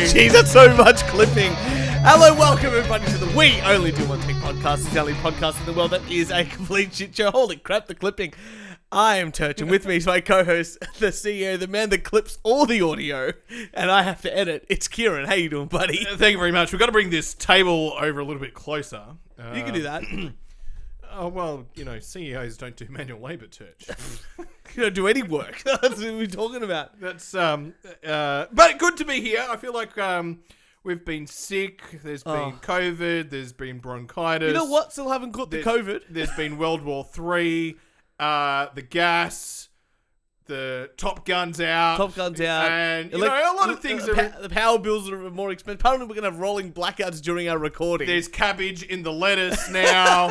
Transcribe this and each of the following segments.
Jeez, that's so much clipping. Hello, welcome everybody to the We Only Do One Thing podcast. It's the only podcast in the world that is a complete shit show. Holy crap, the clipping. I am Turch, and with me is my co-host, the CEO, the man that clips all the audio, and I have to edit. It's Kieran. How you doing, buddy? Thank you very much. We've got to bring this table over a little bit closer. You can do that. Oh, well, you know, CEOs don't do manual labour, Turch. You don't do any work. That's what we're talking about. That's, but good to be here. I feel like, we've been sick. There's been COVID. There's been bronchitis. You know what? Still haven't caught the COVID. There's been World War III. The gas, the Top Gun's out. And, you know, a lot of things the power bills are more expensive. Apparently, we're going to have rolling blackouts during our recording. There's cabbage in the lettuce now.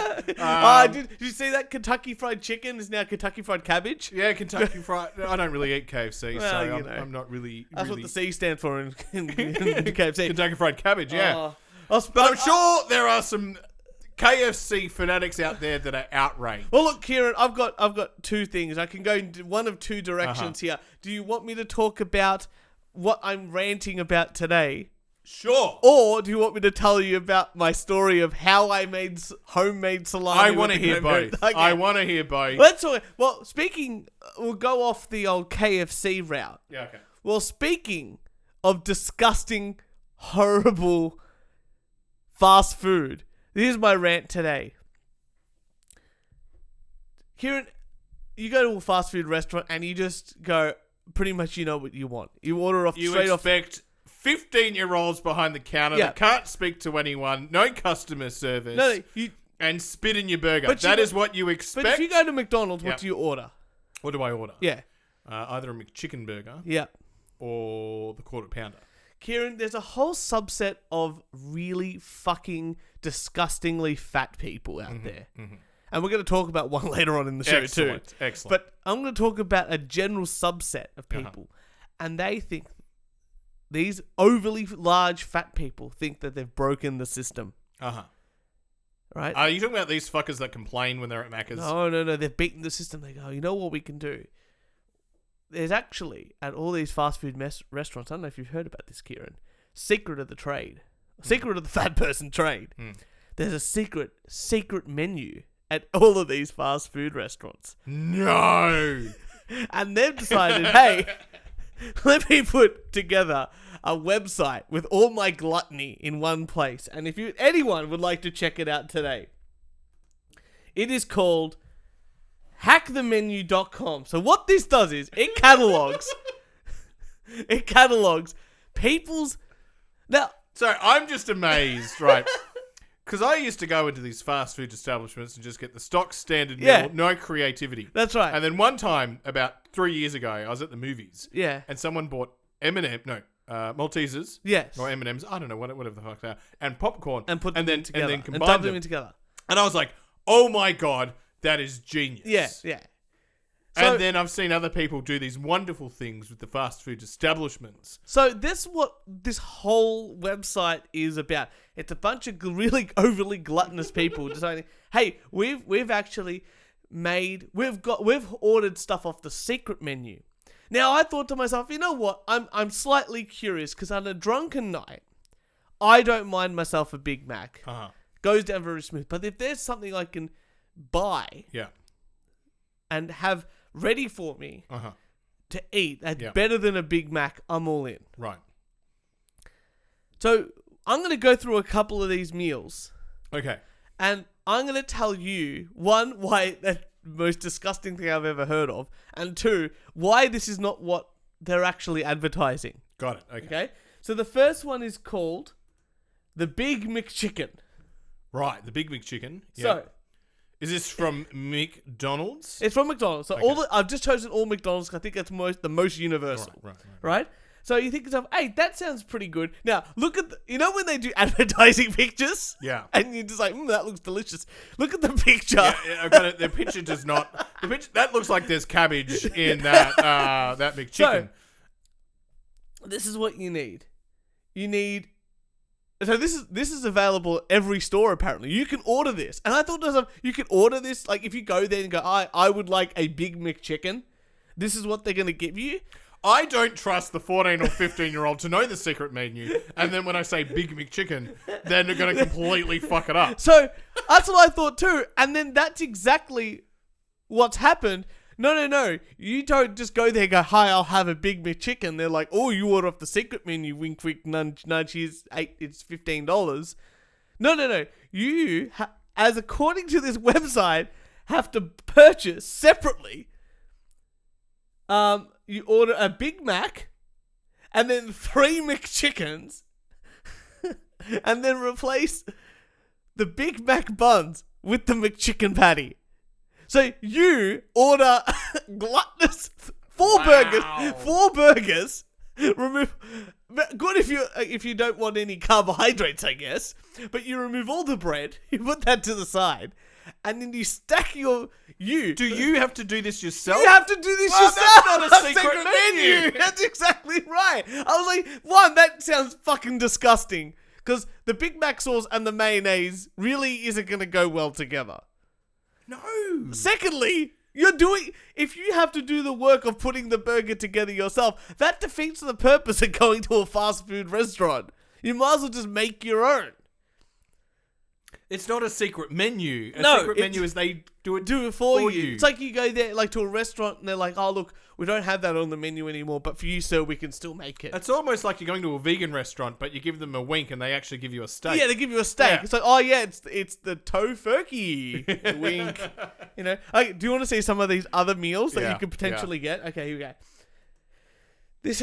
Did you see that Kentucky Fried Chicken is now Kentucky Fried Cabbage? Yeah, Kentucky Fried... I don't really eat KFC, well, so I'm not really... That's what the C stands for in KFC. Kentucky Fried Cabbage, yeah. But I'm sure there are some... KFC fanatics out there that are outraged. Well, look, Kieran, I've got two things. I can go in one of two directions here. Do you want me to talk about what I'm ranting about today? Sure. Or do you want me to tell you about my story of how I made homemade salami? I want to hear both. Okay. I want to hear both. Let's talk. Well, we'll go off the old KFC route. Yeah, okay. Well, speaking of disgusting, horrible fast food, here's my rant today. Kieran, you go to a fast food restaurant and you just go, pretty much you know what you want. You order straight off. You expect 15-year-olds behind the counter that can't speak to anyone, no customer service, and spit in your burger. That is what you expect. But if you go to McDonald's, what do you order? What do I order? Yeah. Either a McChicken burger or the quarter pounder. Kieran, there's a whole subset of really fucking disgustingly fat people out there. Mm-hmm. And we're going to talk about one later on in the show too. Excellent. But I'm going to talk about a general subset of people. And they think, these overly large fat people think that they've broken the system. Right? Are you talking about these fuckers that complain when they're at Macca's? No. They've beaten the system. They go, you know what we can do? There's actually, at all these fast food restaurants, I don't know if you've heard about this, Kieran, secret of the trade. Secret of the fat person trade. There's a secret menu at all of these fast food restaurants. No! And they've decided, hey, let me put together a website with all my gluttony in one place. And if anyone would like to check it out today, it is called hackthemenu.com. So what this does is it catalogs people's... Now, so I'm just amazed, right? Because I used to go into these fast food establishments and just get the stock standard meal, no creativity. That's right. And then one time, about 3 years ago, I was at the movies. Yeah. And someone bought Maltesers. Yes. Or M&Ms. I don't know, whatever the fuck they are. And popcorn. And put them together. And then combined and dumped them in together. And I was like, oh my God, that is genius. Yeah. And then I've seen other people do these wonderful things with the fast food establishments. So this is what this whole website is about. It's a bunch of really overly gluttonous people deciding, hey, we've ordered stuff off the secret menu. Now I thought to myself, you know what? I'm slightly curious because on a drunken night, I don't mind myself a Big Mac. Goes down very smooth. But if there's something I can buy, and have ready for me to eat that's better than a Big Mac, I'm all in. Right. So I'm going to go through a couple of these meals. Okay. And I'm going to tell you, one, why that's the most disgusting thing I've ever heard of, and two, why this is not what they're actually advertising. Got it. Okay. So the first one is called the Big McChicken. Right, the Big McChicken. So... is this from McDonald's? It's from McDonald's. So I've just chosen all McDonald's because I think that's the most universal. Right? So you think to yourself, hey, that sounds pretty good. Now, look at you know when they do advertising pictures? Yeah. And you're just like, that looks delicious. Look at the picture. Yeah, I've got it. The picture does not... that looks like there's cabbage in that McChicken. So, this is what you need. You need... So this is available at every store apparently. You can order this. And I thought to myself, you can order this, like if you go there and go, I would like a Big McChicken. This is what they're going to give you. I don't trust the 14 or 15-year-old to know the secret menu. And then when I say Big McChicken, then they're going to completely fuck it up. So that's what I thought too. And then that's exactly what's happened. No. You don't just go there and go, hi, I'll have a Big McChicken. They're like, oh, you order off the secret menu. Wink, wink, nudge, nudge. Here's it's $15. No. You, as according to this website, have to purchase separately. You order a Big Mac, and then 3 McChickens, and then replace the Big Mac buns with the McChicken patty. So you order gluttonous 4 burgers. Remove. Good if you don't want any carbohydrates, I guess. But you remove all the bread. You put that to the side. And then you stack Do you have to do this yourself? You have to do this yourself. That's not a secret menu. That's exactly right. I was like, one, that sounds fucking disgusting. Because the Big Mac sauce and the mayonnaise really isn't going to go well together. No. Secondly, if you have to do the work of putting the burger together yourself, that defeats the purpose of going to a fast food restaurant. You might as well just make your own. It's not a secret menu. A secret menu is they do it for you. It's like you go there like to a restaurant and they're like, oh, look, we don't have that on the menu anymore, but for you, sir, we can still make it. It's almost like you're going to a vegan restaurant, but you give them a wink and they actually give you a steak. Yeah, they give you a steak. Yeah. It's like, oh, yeah, it's the tofurkey. Wink. You know? Okay, do you want to see some of these other meals that you could potentially get? Okay, here we go. This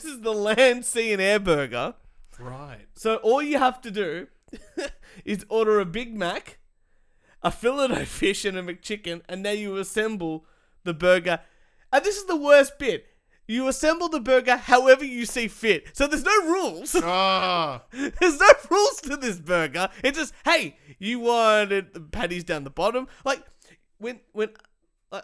is the land, sea, and air burger. Right. So all you have to do is order a Big Mac, a Filet-O-Fish, and a McChicken, and now you assemble the burger. And this is the worst bit. You assemble the burger however you see fit. So there's no rules. Ah. There's no rules to this burger. It's just, hey, you wanted the patties down the bottom. Like, when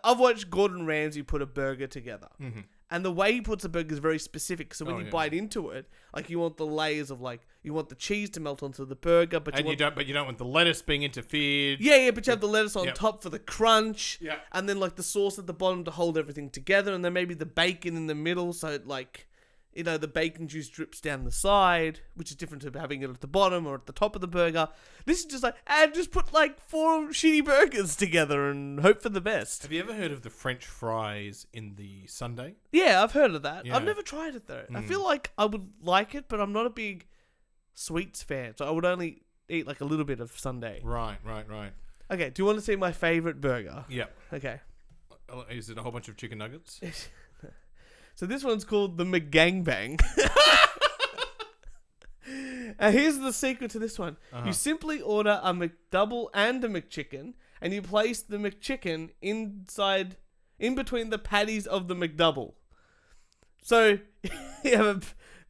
I've watched Gordon Ramsay put a burger together. Mm-hmm. And the way he puts the burger is very specific. So when you bite into it, like you want the layers of you want the cheese to melt onto the burger, but you don't want the lettuce being interfered. Yeah, but you have the lettuce on top for the crunch. Yeah. And then the sauce at the bottom to hold everything together, and then maybe the bacon in the middle, so the bacon juice drips down the side, which is different to having it at the bottom or at the top of the burger. This is just just put 4 shitty burgers together and hope for the best. Have you ever heard of the French fries in the sundae? Yeah, I've heard of that. Yeah. I've never tried it though. I feel like I would like it, but I'm not a big sweets fan, so I would only eat a little bit of sundae. Right. Okay, do you want to see my favorite burger? Yeah. Okay. Is it a whole bunch of chicken nuggets? So this one's called the McGangbang. And here's the secret to this one. Uh-huh. You simply order a McDouble and a McChicken, and you place the McChicken in between the patties of the McDouble. So you have a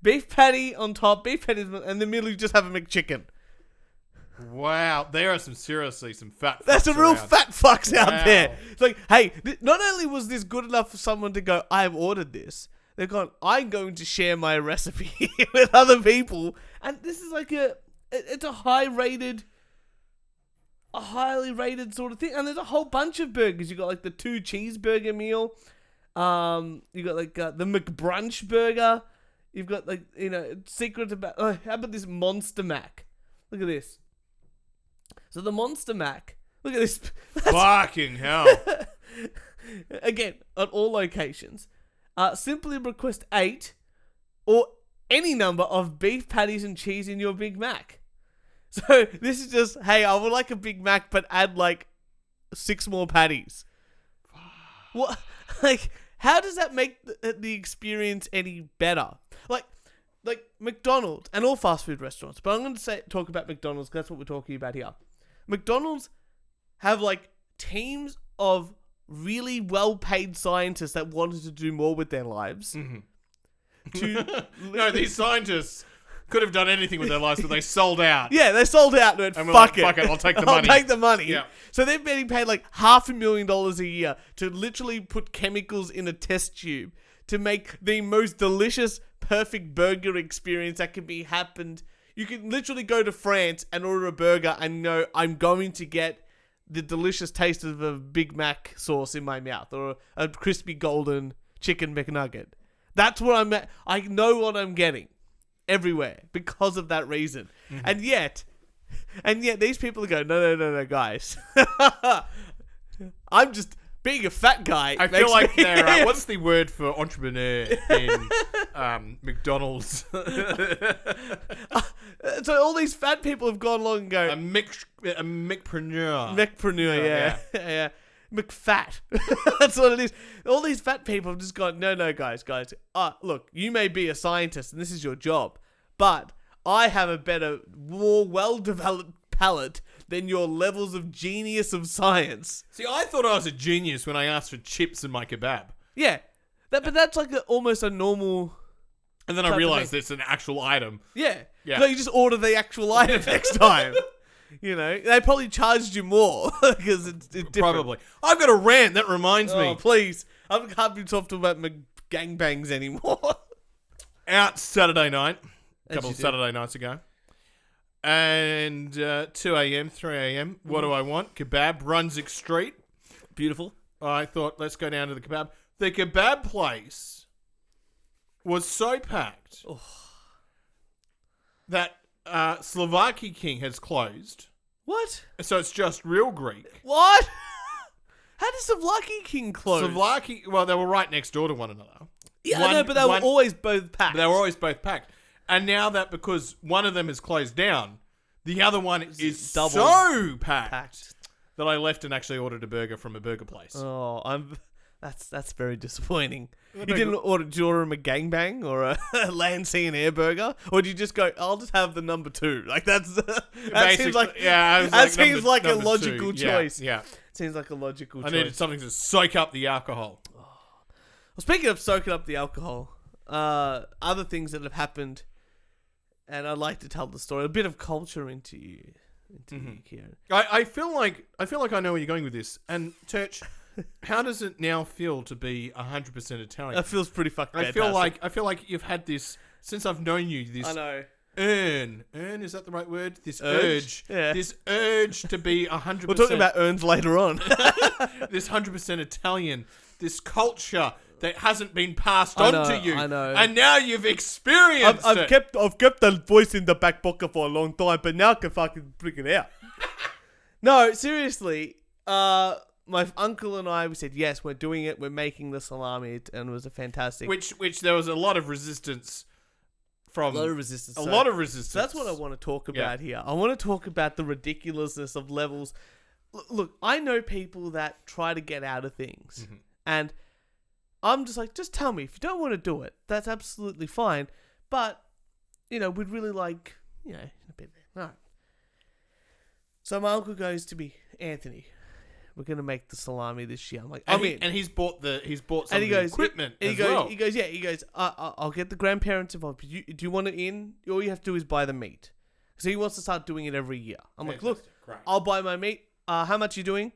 beef patty on top, and in the middle you just have a McChicken. Wow, there are some fat fucks. That's some real fat fucks out there. It's like, hey, not only was this good enough for someone to go, I've ordered this, they've gone, I'm going to share my recipe with other people. And this is it's a highly rated sort of thing. And there's a whole bunch of burgers. You got the 2 cheeseburger meal. You got the McBrunch burger. You've got secret about, how about this Monster Mac? Look at this. So the Monster Mac, look at this. Fucking hell. Again, on all locations. Simply request 8 or any number of beef patties and cheese in your Big Mac. So this is just, hey, I would like a Big Mac, but add 6 more patties. What? How does that make the experience any better? Like McDonald's and all fast food restaurants, but I'm going to talk about McDonald's because that's what we're talking about here. McDonald's have teams of really well-paid scientists that wanted to do more with their lives. Mm-hmm. No, these scientists could have done anything with their lives, but they sold out. Yeah, they sold out. And fuck it, I'll take the money. I'll take the money. Yeah. So they're getting paid $500,000 a year to literally put chemicals in a test tube to make the most delicious, perfect burger experience that can be happened. You can literally go to France and order a burger and know I'm going to get the delicious taste of a Big Mac sauce in my mouth or a crispy golden chicken McNugget. That's what I'm at. I know what I'm getting everywhere because of that reason. Mm-hmm. And yet these people go, no, guys. I'm just being a fat guy. I feel like they're, what's the word for entrepreneur in McDonald's? So all these fat people have gone along and go... A McPreneur. McPreneur, yeah. McFat. That's what it is. All these fat people have just gone, no, guys. Look, you may be a scientist and this is your job, but I have a better, more well-developed palate than your levels of genius of science. See, I thought I was a genius when I asked for chips in my kebab. Yeah. But that's like almost a normal... And then I realised it's an actual item. Yeah. So you just order the actual item next time. You know, they probably charged you more because it's different. Probably. I've got a rant that reminds me. Oh, please. I can't be talking about McGangbangs anymore. Out Saturday night. A couple of Saturday nights ago. And 2 a.m., 3 a.m. What do I want? Kebab, Brunswick Street. Beautiful. I thought, let's go down to the kebab. The kebab place was so packed that Slovakia King has closed. What? So it's just real Greek. What? How did Slovakia King close? Well, they were right next door to one another. Yeah, I know, but they were always both packed. They were always both packed. And now that because one of them is closed down, the other one is so packed that I left and actually ordered a burger from a burger place. Oh, that's very disappointing. Did you order a McGangbang or a land, sea and air burger? Or did you just go, I'll just have the number 2? Like that seems like a logical choice. Yeah. Seems like a logical choice. I needed something to soak up the alcohol. Well, speaking of soaking up the alcohol, other things that have happened, and I'd like to tell the story, a bit of culture into you, Kieran. I feel like I know where you're going with this. And Turch, how does it now feel to be 100% Italian? It feels pretty fucking fantastic. I feel like you've had this since I've known you. This I know. Urn, is that the right word? This urge. Yeah. This urge to be 100%. We're talking about urns later on. This 100% Italian. This culture that hasn't been passed on to you. I know. And now you've experienced it. I've kept the voice in the back pocket for a long time, but now I can fucking freak it out. No, seriously. My uncle and I, we said, yes, we're doing it. We're making the salami. And it was a fantastic... Which there was a lot of resistance from... A lot of resistance. So that's what I want to talk about here. I want to talk about the ridiculousness of levels. Look, I know people that try to get out of things. Mm-hmm. And I'm just like, just tell me. If you don't want to do it, that's absolutely fine. But, we'd really like, a bit there. All right. So my uncle goes to me, Anthony, we're going to make the salami this year. I'm like, and he's bought some of the equipment as well. He goes, I'll get the grandparents involved. Do you want it in? All you have to do is buy the meat. So he wants to start doing it every year. I'm like, look, I'll buy my meat. How much are you doing?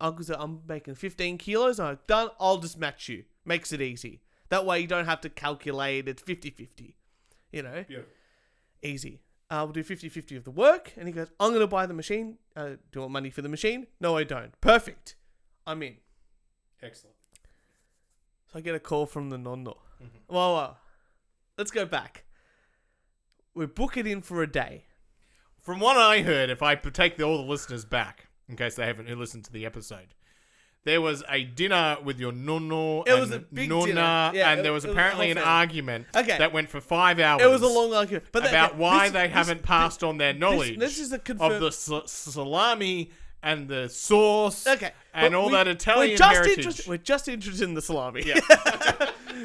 Uncle said, I'm making 15 kilos. I'm like, done. I'll just match you. Makes it easy. That way you don't have to calculate. It's 50-50. Yeah. Easy. We'll do 50-50 of the work. And he goes, I'm going to buy the machine. Do you want money for the machine? No, I don't. Perfect. I'm in. Excellent. So I get a call from the nonno. Mm-hmm. Well, let's go back. We book it in for a day. From what I heard, if I take all the listeners back, in case they haven't listened to the episode, there was a dinner with your nonno and was a big nonna, dinner. and there was apparently an argument that went for 5 hours. It was a long argument. But about why they haven't passed on their knowledge this is of the salami and the sauce and all that Italian heritage. We're just interested in the salami. Yeah.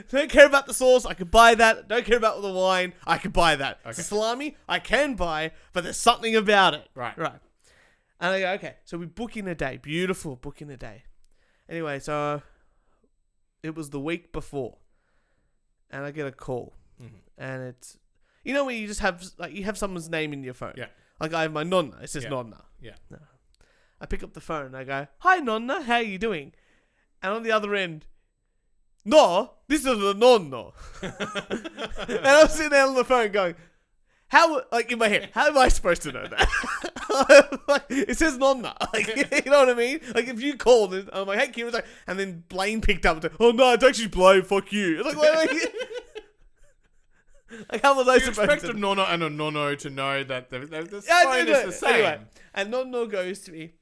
Don't care about the sauce. I could buy that. Don't care about the wine. I could buy that. Okay. The salami, I can buy, but there's something about it. Right. And I go, okay. So we book in a day. Beautiful. Book in a day. Anyway, so it was the week before, and I get a call, and it's, when you just have, you have someone's name in your phone. Yeah. Like I have my nonna. It says nonna. Yeah. No. I pick up the phone and I go, hi nonna, how are you doing? And on the other end, no, this is the nonno. And I'm sitting there on the phone going, How, like, in my head, how am I supposed to know that? Like, it says nonna. Like, you know what I mean? Like, if you called and I'm like, hey, Kieran, like, and then Blaine picked up and said, oh, no, it's actually Blaine, fuck you. It's like, wait. Like, how was I supposed to? You expect a nonna and a nonno to know that the Yeah, phone is the same. Anyway, and nonno goes to me,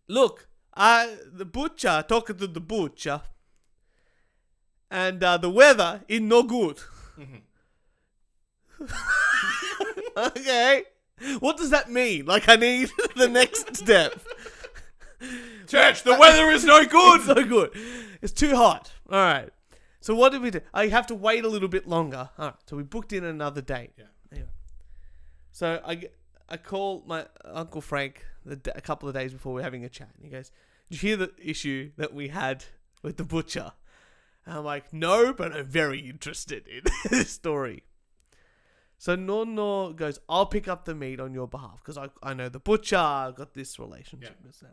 look, the butcher, talking to the butcher, and the weather is no good. Okay. What does that mean? Like, I need the next step. Turch, the weather is no good. It's no good. It's too hot. All right. So what did we do? I have to wait a little bit longer. All right. So we booked in another date. Yeah. Anyway. So I call my Uncle Frank a couple of days before we're having a chat. And he goes, did you hear the issue that we had with the butcher? And I'm like, no, but I'm very interested in this story. So Nonno goes, I'll pick up the meat on your behalf because I know the butcher. I've got this relationship. Yeah. So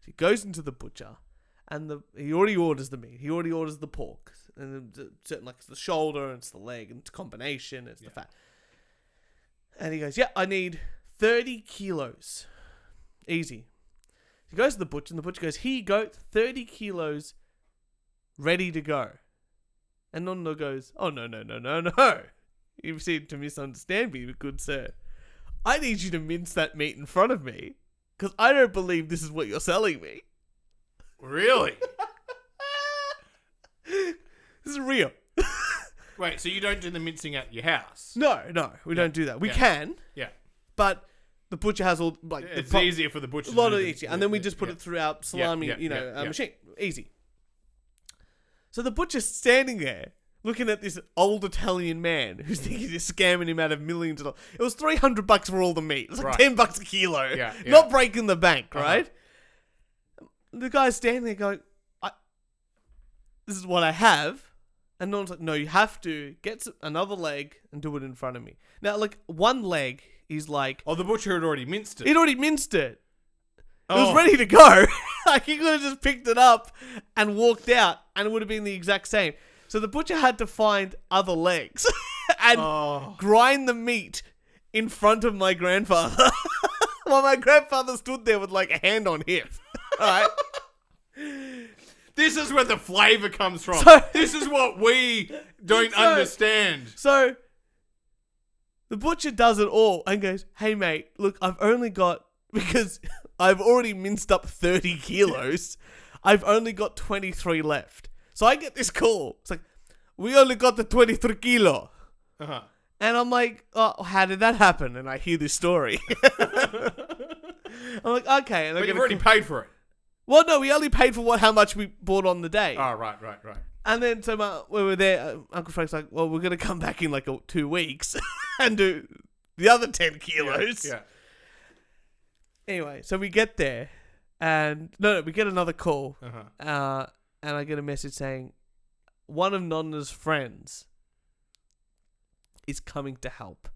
he goes into the butcher and he already orders the meat. He already orders the pork. And certain, like, it's the shoulder and it's the leg and it's combination. It's the fat. And he goes, yeah, I need 30 kilos. Easy. He goes to the butcher and the butcher goes, here you go, 30 kilos ready to go. And Nonno goes, oh, no. You seem to misunderstand me, good sir. I need you to mince that meat in front of me because I don't believe this is what you're selling me. Really? This is real. Wait, so you don't do the mincing at your house? No, we don't do that. We can. Yeah. But the butcher has all, like... It's easier for the butcher a lot of easier. And then we just put it throughout Salami, machine. Easy. So the butcher's standing there looking at this old Italian man who's thinking he's scamming him out of millions of dollars. It was $300 for all the meat. It was like $10 a kilo. Yeah. Not breaking the bank, right? The guy's standing there going, this is what I have. And no one's like, no, you have to get another leg and do it in front of me. Now, like, one leg is like... Oh, the butcher had already minced it. He'd already minced it. It was ready to go. Like, he could have just picked it up and walked out and it would have been the exact same. So the butcher had to find other legs and grind the meat in front of my grandfather while my grandfather stood there with, like, a hand on hip. All right? This is where the flavour comes from. This is what we don't understand. So the butcher does it all and goes, hey, mate, look, I've only got, because I've already minced up 30 kilos, I've only got 23 left. So I get this call. It's like, we only got the 23 kilo. And I'm like, oh, how did that happen? And I hear this story. I'm like, okay. And but you've already paid for it. Well, no, we only paid for how much we bought on the day. Oh, right. And then so when we were there, Uncle Frank's like, well, we're going to come back in like 2 weeks and do the other 10 kilos. Yeah. Anyway, so we get there and we get another call. And I get a message saying, one of Nonna's friends is coming to help.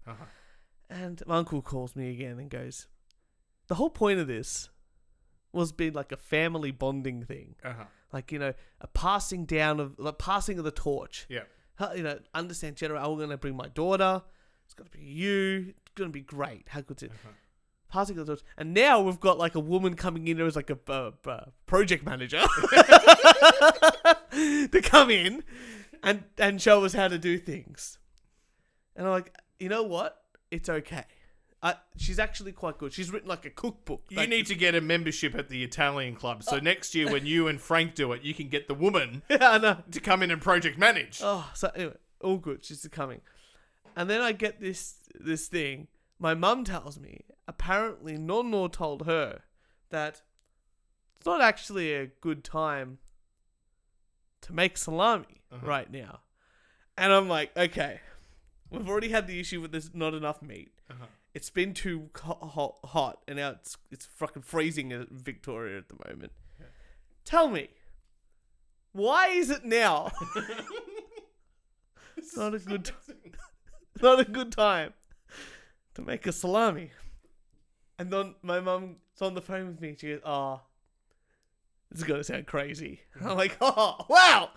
And my uncle calls me again and goes, the whole point of this was being like a family bonding thing. Like, a passing of the torch. Yeah. Understand, General, I'm going to bring my daughter. It's going to be you. It's going to be great. How good's it? Passing of the torch. And now we've got like a woman coming in as like a project manager to come in and show us how to do things. And I'm like, you know what? It's okay. She's actually quite good. She's written like a cookbook. You need to get a membership at the Italian club. So next year when you and Frank do it, you can get the woman to come in and project manage. So anyway, all good. She's coming. And then I get this thing. My mum tells me, apparently Nonno told her that it's not actually a good time to make salami right now. And I'm like, okay, we've already had the issue with there's not enough meat. It's been too hot, and now it's fucking freezing in Victoria at the moment. Yeah. Tell me, why is it now? It's not a good time to make a salami. And then my mum's on the phone with me. She goes, "Oh, this is gonna sound crazy." I'm like, "Oh, wow!"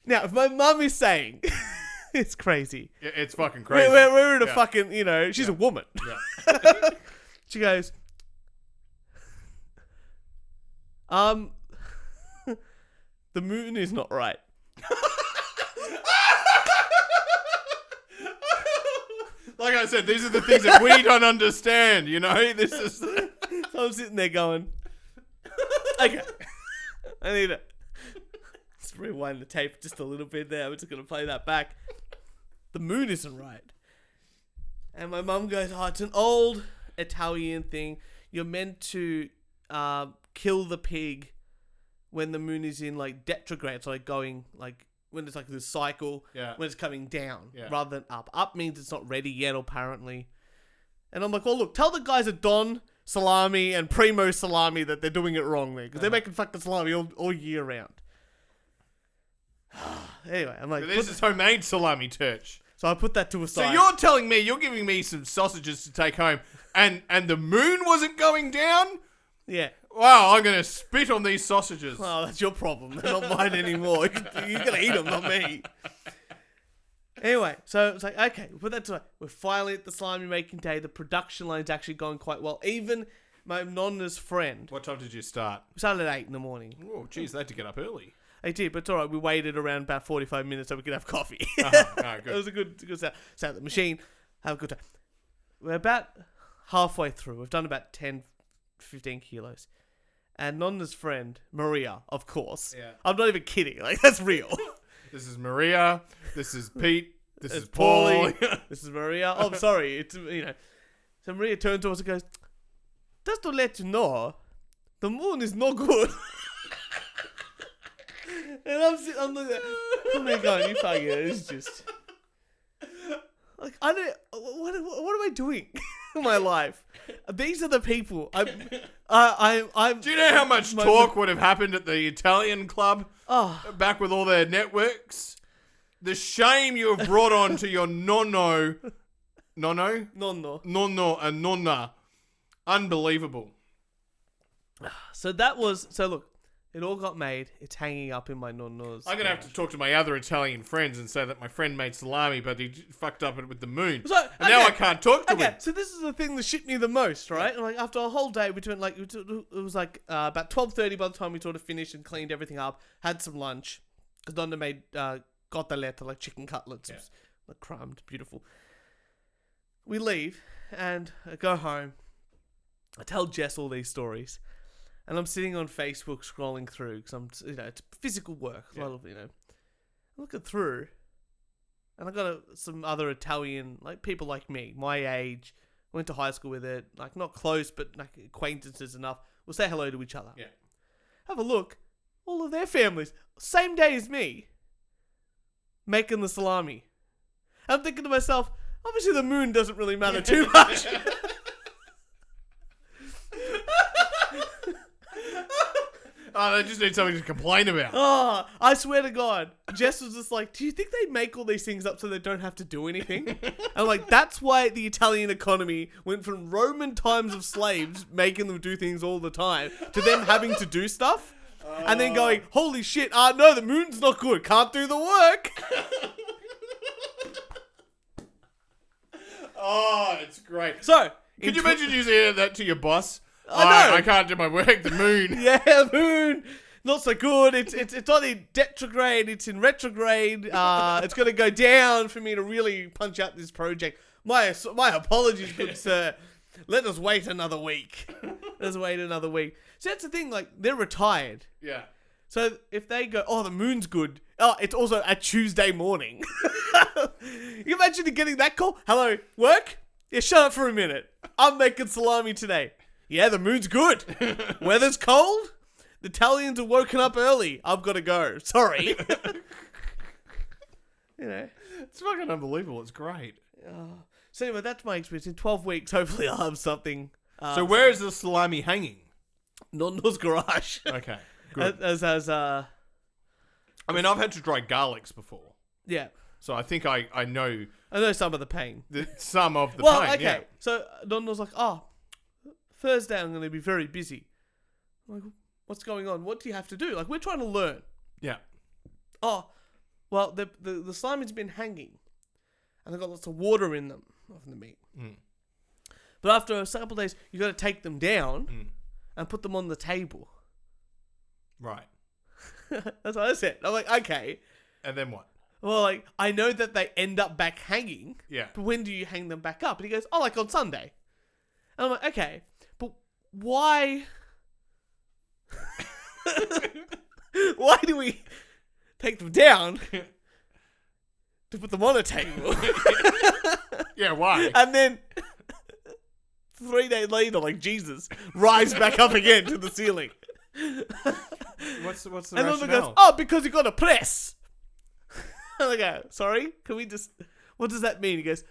Now, if my mum is saying It's crazy. It's fucking crazy. We're in a fucking, she's a woman. Yeah. She goes, the moon is not right. Like I said, these are the things that we don't understand, This is... So I'm sitting there going, okay, I need to just rewind the tape just a little bit there. We're just going to play that back. The moon isn't right. And my mum goes, oh, it's an old Italian thing. You're meant to kill the pig when the moon is in like retrograde, so like going like when it's like this cycle, when it's coming down rather than up. Up means it's not ready yet, apparently. And I'm like, well, look, tell the guys at Don Salami and Primo Salami that they're doing it wrong there because they're making fucking salami all year round. Anyway, I'm like, but this is homemade salami, Turch. So I put that to a side. So you're telling me you're giving me some sausages to take home, and the moon wasn't going down? Yeah. Wow, I'm gonna spit on these sausages. Well, that's your problem. They're not mine anymore. You're gonna eat them, not me. Anyway, so it's like, okay, we put that to side. We're finally at the salami making day. The production line's actually going quite well. Even my nonna's friend. What time did you start? We started at 8 in the morning. Oh, geez, they had to get up early. I did, but it's all right. We waited around about 45 minutes so we could have coffee. Good. It was a good start. Sat at the machine, have a good time. We're about halfway through. We've done about 10, 15 kilos. And Nonna's friend, Maria, of course. Yeah. I'm not even kidding. Like, that's real. This is Maria. This is Pete. This is Paulie. Paul. This is Maria. Oh, I'm sorry. It's, So Maria turned to us and goes, just to let you know, the moon is no good. And I'm looking at I'm there going, you fucking, it's just like I don't. What am I doing in my life? These are the people. I'm. Do you know how much talk would have happened at the Italian club back with all their networks? The shame you have brought on to your nonno, and nonna. Unbelievable. So look. It all got made. It's hanging up in my nonno's. I'm going to have to talk to my other Italian friends and say that my friend made salami, but he fucked up it with the moon. And now I can't talk to him. So this is the thing that shit me the most, right? And like after a whole day, it was like about 12:30 by the time we sort of finished and cleaned everything up, had some lunch. Because Nonna made cotoletta, like chicken cutlets. Yeah. Like crumbed, beautiful. We leave and I go home. I tell Jess all these stories. And I'm sitting on Facebook scrolling through because I'm, it's physical work. A lot of, looking through, and I got some other Italian, like people like me, my age, went to high school with it, like not close, but like acquaintances enough. We'll say hello to each other. Yeah. Have a look. All of their families, same day as me, making the salami. I'm thinking to myself, obviously the moon doesn't really matter too much. Oh, they just need something to complain about. Oh, I swear to God. Jess was just like, do you think they make all these things up so they don't have to do anything? And I'm like, that's why the Italian economy went from Roman times of slaves making them do things all the time to them having to do stuff. And then going, holy shit, no, the moon's not good. Can't do the work. Oh, it's great. So, could you imagine you saying that to your boss? I know. I can't do my work. The moon. Yeah, moon. Not so good. It's not in retrograde. It's in retrograde. It's going to go down for me to really punch out this project. My apologies, good sir. Let us wait another week. Let's wait another week. So that's the thing. Like, they're retired. Yeah. So if they go, oh, the moon's good. Oh, it's also a Tuesday morning. You imagine getting that call? Hello, work? Yeah, shut up for a minute. I'm making salami today. Yeah, the moon's good. Weather's cold. The Italians are woken up early. I've got to go. Sorry. It's fucking unbelievable. It's great. So anyway, that's my experience. In 12 weeks, hopefully I'll have something. So where is the salami hanging? Nonno's garage. Okay, good. I mean, I've had to dry garlics before. Yeah. So I think I know... I know some of the pain. Some of the pain, Well, okay. yeah. So Nonno's like, Thursday I'm going to be very busy. I'm like, what's going on? What do you have to do? Like, we're trying to learn. Yeah. Oh, well, the sliming's been hanging and they've got lots of water in them, of the meat. But after a couple of days, you got to take them down and put them on the table. Right. That's what I said. I'm like, okay. And then what? Well, like, I know that they end up back hanging. Yeah. But when do you hang them back up? And he goes, oh, like on Sunday. And I'm like, okay, but why? Why do we take them down to put them on a table? Yeah, why? And then 3 days later, like Jesus, rise back up again to the ceiling. What's the and rationale? then goes, oh, because you got to press. And I go, sorry, can we just? What does that mean? He goes,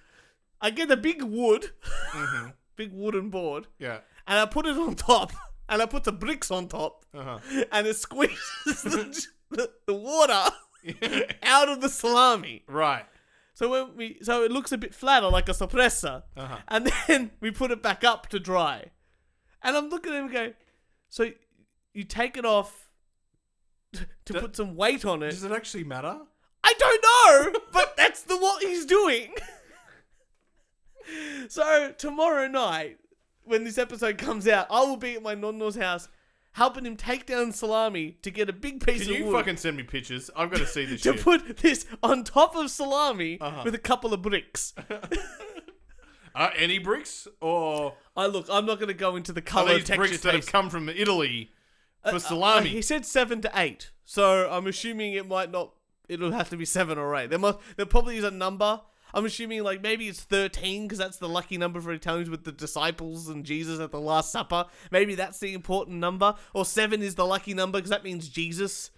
I get a big wood, big wooden board, yeah, and I put it on top, and I put the bricks on top, and it squeezes the water out of the salami. Right. So so it looks a bit flatter, like a suppressor, and then we put it back up to dry. And I'm looking at him and go, so you take it off to put some weight on it. Does it actually matter? I don't know, but that's what he's doing. So tomorrow night, when this episode comes out, I will be at my nonno's house helping him take down salami to get a big piece of wood. Can you fucking send me pictures? I've got to see this to shit. put this on top of salami with a couple of bricks. Any bricks? Or I'm not going to go into the are colour, these texture, bricks that have taste. come from Italy for salami? He said 7 to 8, so I'm assuming it might not. It'll have to be 7 or 8. There probably is a number. I'm assuming like maybe it's 13 because that's the lucky number for Italians with the disciples and Jesus at the Last Supper. Maybe that's the important number. Or 7 is the lucky number because that means Jesus.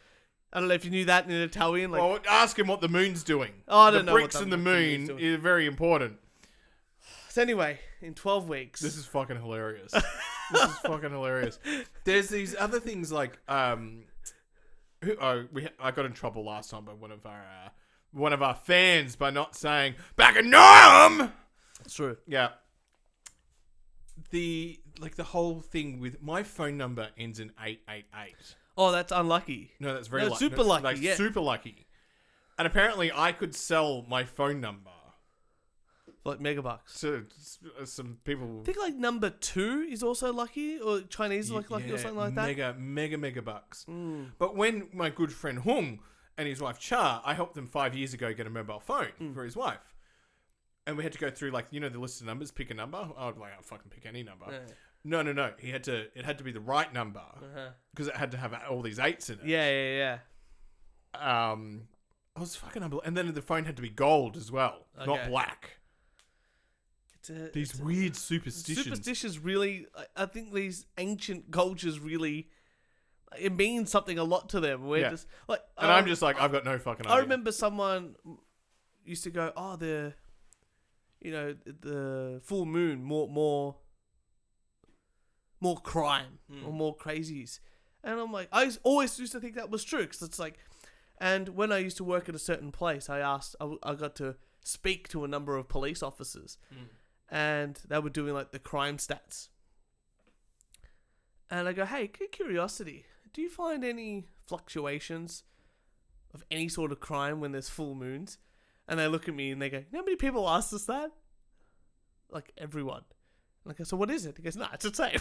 I don't know if you knew that in Italian. Like, Well, ask him what the moon's doing. Oh, I don't know The bricks what and the the moon is moon doing. is very important. So anyway, in 12 weeks. This is fucking hilarious. This is fucking hilarious. There's these other things like I got in trouble last time by one of our fans by not saying back in Norm. It's true. Yeah. The whole thing with my phone number ends in 888. Oh, that's unlucky. No, that's very No, lucky. super lucky, Like, yeah. super lucky. And apparently I could sell my phone number Like megabucks. to some people. I think like number 2 is also lucky, or Chinese is like lucky or something like that. Mega bucks. But when my good friend Hung and his wife Cha, I helped them 5 years ago get a mobile phone for his wife. And we had to go through the list of numbers, pick a number. I would I'll fucking pick any number. Yeah. No. It had to be the right number because it had to have all these 8s in it. Yeah. I was fucking unbelievable. And then the phone had to be gold as well, not Okay. black. These weird superstitions. Superstitions really, I think these ancient cultures really, it means something a lot to them. We're just like, and I'm just like, I've got no fucking idea. I remember someone used to go, oh, the full moon, more crime or more crazies. And I'm like, I always used to think that was true because it's like, and when I used to work at a certain place, I got to speak to a number of police officers. And they were doing like the crime stats. And I go, hey, curiosity, do you find any fluctuations of any sort of crime when there's full moons? And they look at me and they go, you know how many people asked us that? Like everyone. And I go, so what is it? He goes, nah, it's the same.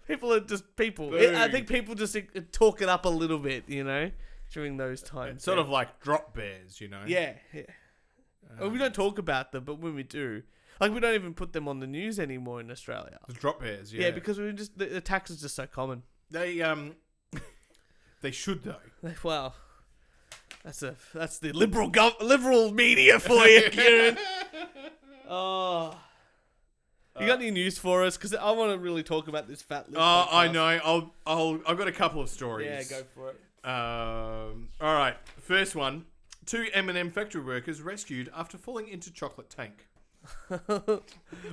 People are just people. I think people just talk it up a little bit, during those times. It's sort of like drop bears, Yeah. Well, we don't talk about them, but when we do, we don't even put them on the news anymore in Australia. The drop bears, Yeah, because the tax is just so common. They should though. Well, that's the liberal media for you, Kieran. Oh, you got any news for us? Because I want to really talk about this fat lip. Oh, I podcast. know. I've got a couple of stories. Yeah, go for it. All right. First one: 2 M&M factory workers rescued after falling into chocolate tank.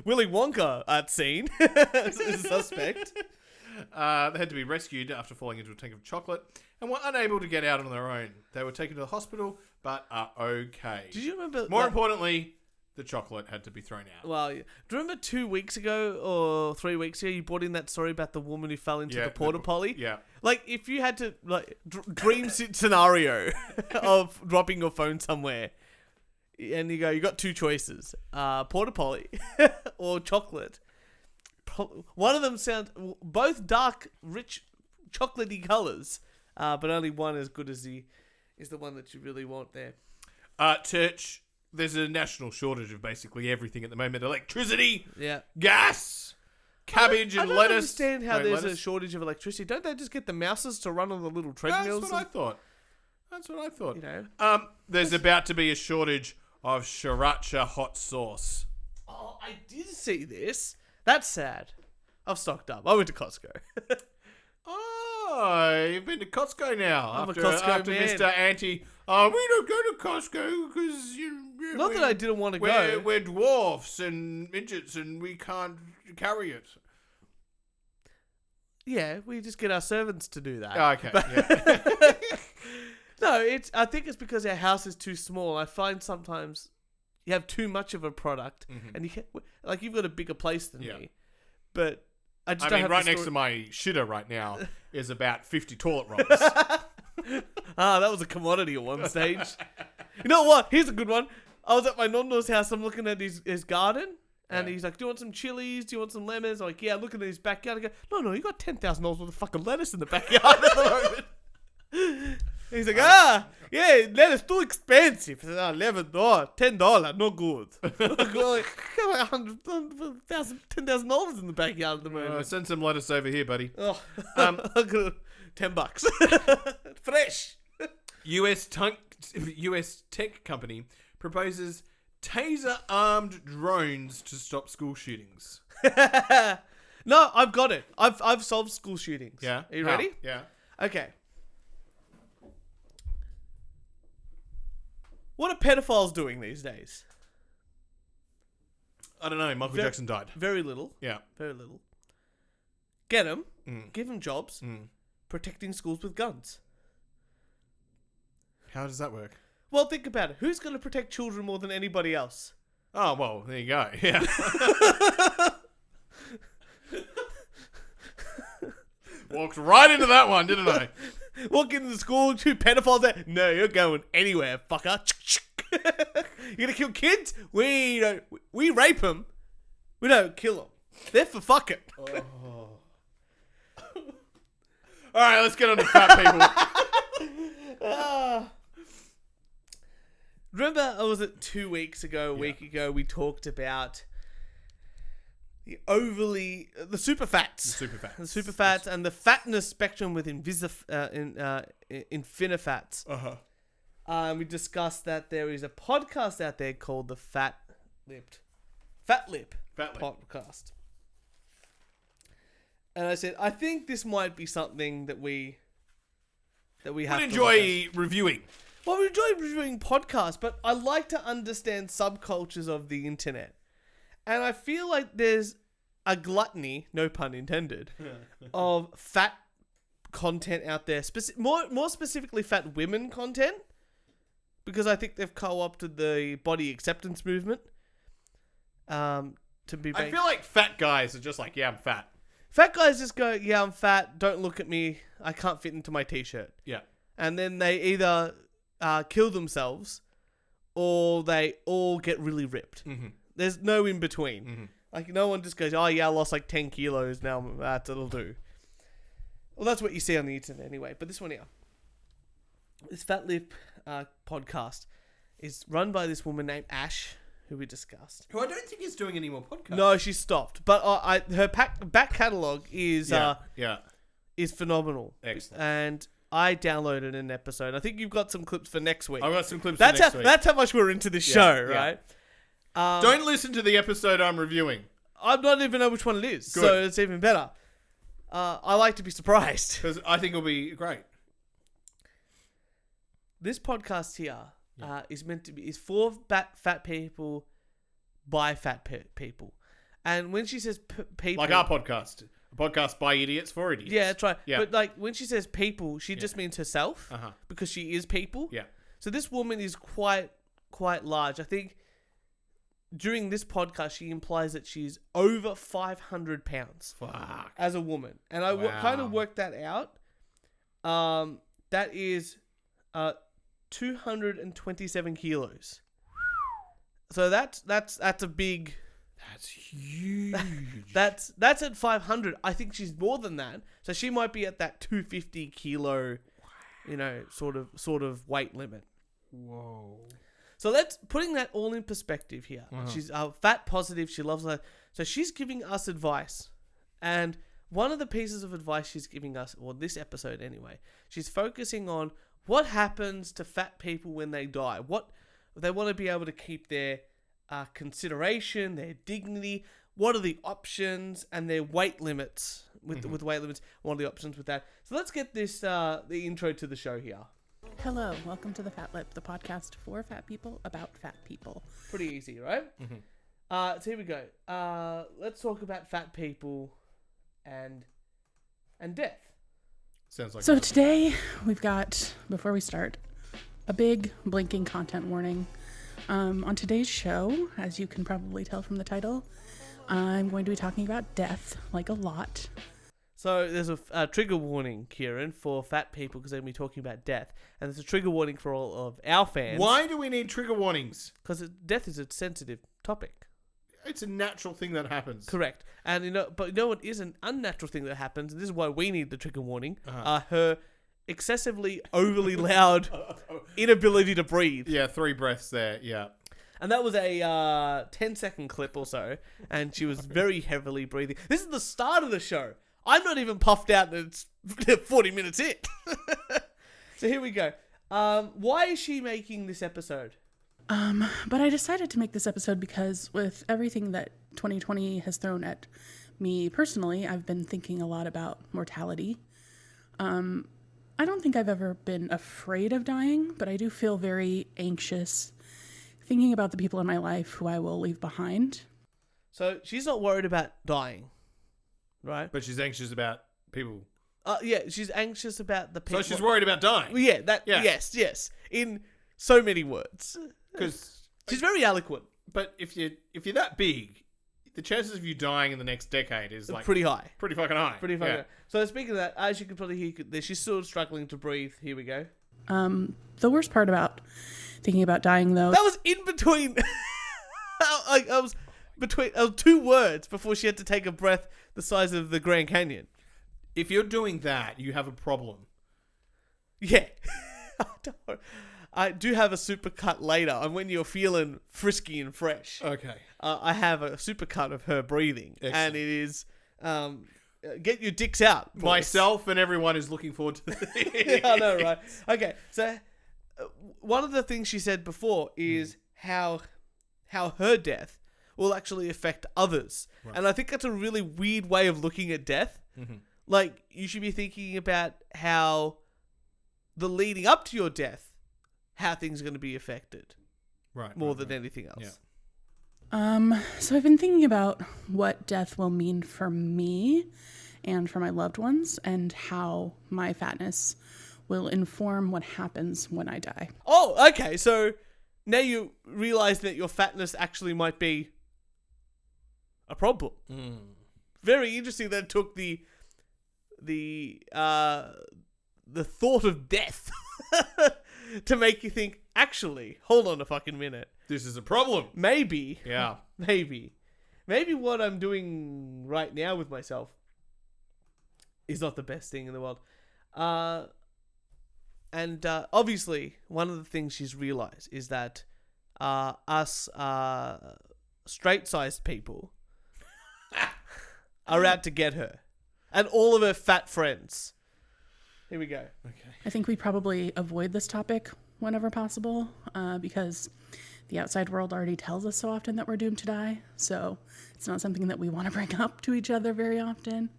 Willy Wonka at scene is a suspect. They had to be rescued after falling into a tank of chocolate and were unable to get out on their own. They were taken to the hospital, but are okay. Did you remember? More importantly, the chocolate had to be thrown out. Well, do you remember 2 weeks ago or 3 weeks ago you brought in that story about the woman who fell into the porta potty? Yeah. Like, if you had to, dream scenario of dropping your phone somewhere, and you got two choices: porta potty or chocolate. One of them sounds both dark, rich, chocolatey colors, but only one as good as the one that you really want there. Turch, there's a national shortage of basically everything at the moment: electricity, yeah, gas, cabbage, and lettuce. I don't understand how there's a shortage of electricity. Don't they just get the mouses to run on the little treadmills? That's what I thought. You know, there's about to be a shortage of sriracha hot sauce. Oh, I did see this. That's sad. I've stocked up. I went to Costco. Oh, you've been to Costco now. I'm a Costco man. Mr. Anti, we don't go to Costco because not that I didn't want to go. We're dwarfs and midgets and we can't carry it. Yeah, we just get our servants to do that. Okay. Yeah. No, I think it's because our house is too small. I find sometimes you have too much of a product, and you you've got a bigger place than me, but I just don't have right next to my shitter right now is about 50 toilet rolls. That was a commodity at one stage. You know what? Here's a good one. I was at my nonno's house. I'm looking at his garden. And he's like, do you want some chilies? Do you want some lemons? I'm like, yeah, looking at his backyard. I go, no, you got $10,000 worth of fucking lettuce in the backyard at the moment. He's like, yeah, lettuce too expensive. I said, $11, $10, no good. Got like $10,000 in the backyard at the moment. Send some lettuce over here, buddy. Oh, $10. Fresh. US tech company proposes taser-armed drones to stop school shootings. No, I've got it. I've solved school shootings. Yeah. Are you ready? Yeah. Okay. What are pedophiles doing these days? I don't know. Michael Jackson died. Very little. Yeah. Very little. Get them. Give them jobs. Protecting schools with guns. How does that work? Well, think about it. Who's going to protect children more than anybody else? Oh, well, there you go. Yeah. Walked right into that one, didn't I? Walk into the school, two pedophiles there. No, you're going anywhere, fucker. You're going to kill kids? We rape them. We don't kill them. They're for fucking. Oh. All right, let's get on to fat people. Remember, was it 2 weeks ago, a week ago, we talked about the super fats. The super fats and the fatness spectrum with infinifats. We discussed that there is a podcast out there called the Fat Lip podcast. And I said, I think this might be something that we have to enjoy reviewing. Well, we enjoy reviewing podcasts, but I like to understand subcultures of the internet. And I feel like there's a gluttony, no pun intended, of fat content out there. More specifically, fat women content. Because I think they've co-opted the body acceptance movement. I feel like fat guys are just like, yeah, I'm fat. Fat guys just go, yeah, I'm fat. Don't look at me. I can't fit into my t-shirt. Yeah. And then they either kill themselves or they all get really ripped. There's no in between. Like, no one just goes, oh, yeah, I lost like 10 kilos now. That'll do. Well, that's what you see on the internet anyway. But this one here, this Fat Lip podcast is run by this woman named Ash, who we discussed. Who I don't think is doing any more podcasts. No, she stopped. But her back catalogue is phenomenal. Excellent. And I downloaded an episode. I think you've got some clips for next week. I've got some clips for next week. That's how much we're into this show, right? Don't listen to the episode I'm reviewing. I don't even know which one it is, Good. so it's even better. I like to be surprised. Because I think it'll be great. This podcast here is meant to be for fat people by fat people. And when she says people... Like our podcast. A podcast by idiots for idiots. Yeah, that's right. Yeah. But like when she says people, she just means herself because she is people. Yeah. So this woman is quite large. I think during this podcast, she implies that she's over 500 pounds as a woman. And I kind of worked that out. That is 227 kilos. So that's a big. That's huge. That's at 500. I think she's more than that. So she might be at that 250 kilo, sort of weight limit. Whoa. So let's putting that all in perspective here. She's fat positive. She loves life. So she's giving us advice, and one of the pieces of advice she's giving us, or this episode anyway, she's focusing on what happens to fat people when they die. What they want to be able to keep their consideration, their dignity. What are the options and their weight limits with weight limits? What are the options with that? So let's get this the intro to the show here. Hello, welcome to The Fat Lip, the podcast for fat people about fat people. Pretty easy, right? So here we go. Let's talk about fat people and death. Sounds like. So today we've got, before we start, a big blinking content warning. On today's show, as you can probably tell from the title, I'm going to be talking about death, like a lot. So there's a trigger warning, Kieran, for fat people because they're going to be talking about death. And there's a trigger warning for all of our fans. Why do we need trigger warnings? Because death is a sensitive topic. It's a natural thing that happens. Correct. And but what is an unnatural thing that happens? And this is why we need the trigger warning. Her excessively, overly loud inability to breathe. Yeah, 3 breaths there. Yeah. And that was a 10-second clip or so. And she was very heavily breathing. This is the start of the show. I'm not even puffed out that it's 40 minutes in. So here we go. Why is she making this episode? But I decided to make this episode because with everything that 2020 has thrown at me personally, I've been thinking a lot about mortality. I don't think I've ever been afraid of dying, but I do feel very anxious thinking about the people in my life who I will leave behind. So she's not worried about dying, right? But she's anxious about people. Yeah, she's anxious about the people. So she's worried about dying. Well, yeah. Yes. In so many words. Because she's very eloquent. But if you're that big, the chances of you dying in the next decade is like pretty high. Pretty fucking high. High. So speaking of that, as you can probably hear, she's still struggling to breathe. Here we go. The worst part about thinking about dying, though, that was in between. I was between 2 words before she had to take a breath the size of the Grand Canyon. If you're doing that, you have a problem. Yeah. I do have a supercut later, and when you're feeling frisky and fresh. Okay. I have a supercut of her breathing. Excellent. And it is get your dicks out, boys. Myself and everyone is looking forward to this. I know, right? Okay, so one of the things she said before is how her death will actually affect others. Right. And I think that's a really weird way of looking at death. Mm-hmm. Like, you should be thinking about how the leading up to your death, how things are going to be affected. Right. More than anything else. Yeah. So I've been thinking about what death will mean for me and for my loved ones and how my fatness will inform what happens when I die. Oh, okay. So now you realize that your fatness actually might be a problem. Very interesting that it took the thought of death to make you think, actually, hold on a fucking minute. This is a problem. Maybe. Yeah. Maybe what I'm doing right now with myself is not the best thing in the world. And obviously, one of the things she's realized is that us straight-sized people are out to get her. And all of her fat friends. Here we go. Okay. I think we probably avoid this topic whenever possible because the outside world already tells us so often that we're doomed to die. So it's not something that we want to bring up to each other very often.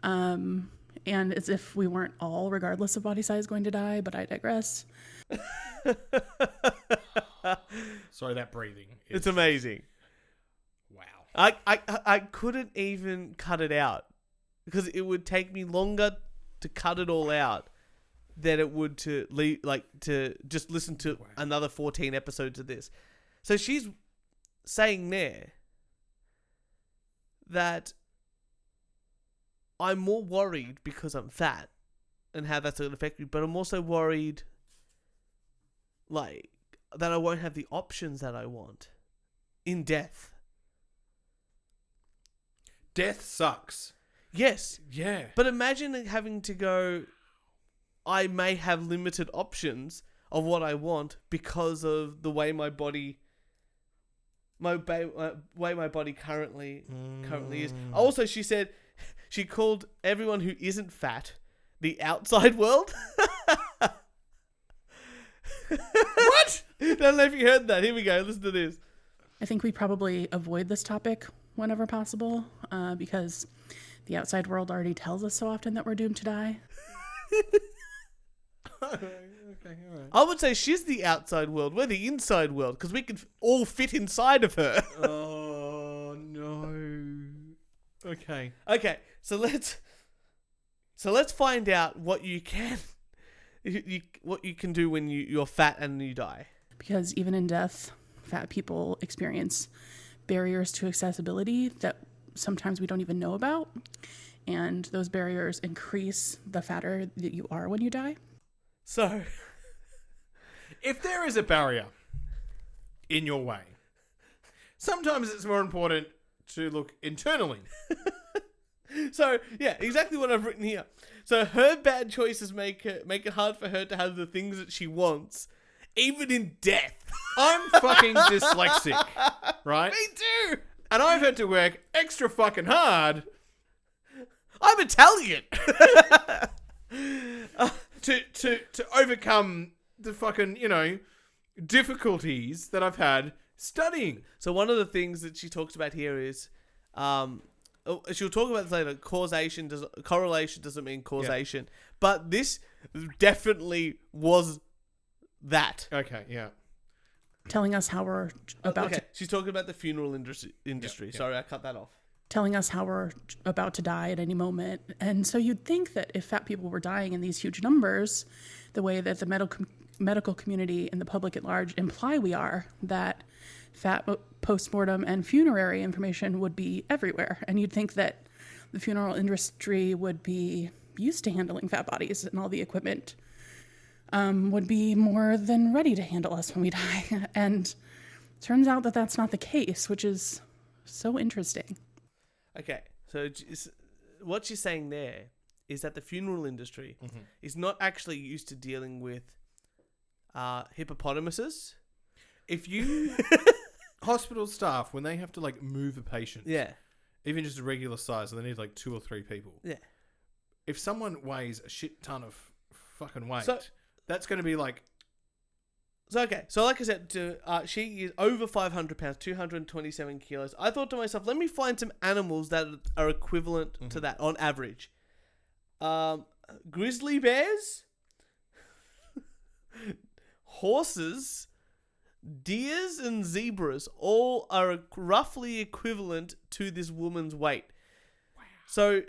And as if we weren't all, regardless of body size, going to die, but I digress. Sorry, that breathing. It's amazing. Wow. I couldn't even cut it out because it would take me longer to cut it all out than it would to just listen to another 14 episodes of this. So she's saying there that I'm more worried because I'm fat and how that's going to affect me, but I'm also worried that I won't have the options that I want. in death. Death sucks. Yes. Yeah. But imagine having to go, I may have limited options of what I want because of the way my body... way my body currently is. Also, she said she called everyone who isn't fat the outside world. What? Don't know if you heard that. Here we go. Listen to this. I think we probably avoid this topic whenever possible because the outside world already tells us so often that we're doomed to die. Okay, all right. I would say she's the outside world. We're the inside world because we can all fit inside of her. Oh no. Okay. Okay, so let's find out what you can what you can do when you're fat and you die. Because even in death, fat people experience barriers to accessibility that sometimes we don't even know about. And those barriers increase the fatter that you are when you die. So, if there is a barrier in your way, sometimes it's more important to look internally. So yeah, exactly what I've written here. So her bad choices make it hard for her to have the things that she wants, even in death. I'm fucking dyslexic, right? Me too. And I've had to work extra fucking hard I'm Italian. to overcome the fucking, difficulties that I've had studying. So one of the things that she talks about here is, she'll talk about this later. Correlation doesn't mean causation, but this definitely was that. Okay, yeah. Telling us how we're about to... She's talking about the funeral industry. Yeah. Sorry, I cut that off. telling us how we're about to die at any moment. And so you'd think that if fat people were dying in these huge numbers, the way that the medical community and the public at large imply we are, that fat postmortem and funerary information would be everywhere. And you'd think that the funeral industry would be used to handling fat bodies, and all the equipment would be more than ready to handle us when we die. And turns out that that's not the case, which is so interesting. Okay, so what she's saying there is that the funeral industry is not actually used to dealing with hippopotamuses. If you... Hospital staff, when they have to, like, move a patient. Yeah. Even just a regular size, and they need, like, 2 or 3 people. Yeah. If someone weighs a shit ton of fucking weight, So- that's going to be, like... So, okay. So, like I said, she is over 500 pounds, 227 kilos. I thought to myself, let me find some animals that are equivalent to that on average. Grizzly bears, horses, deers, and zebras all are roughly equivalent to this woman's weight. Wow.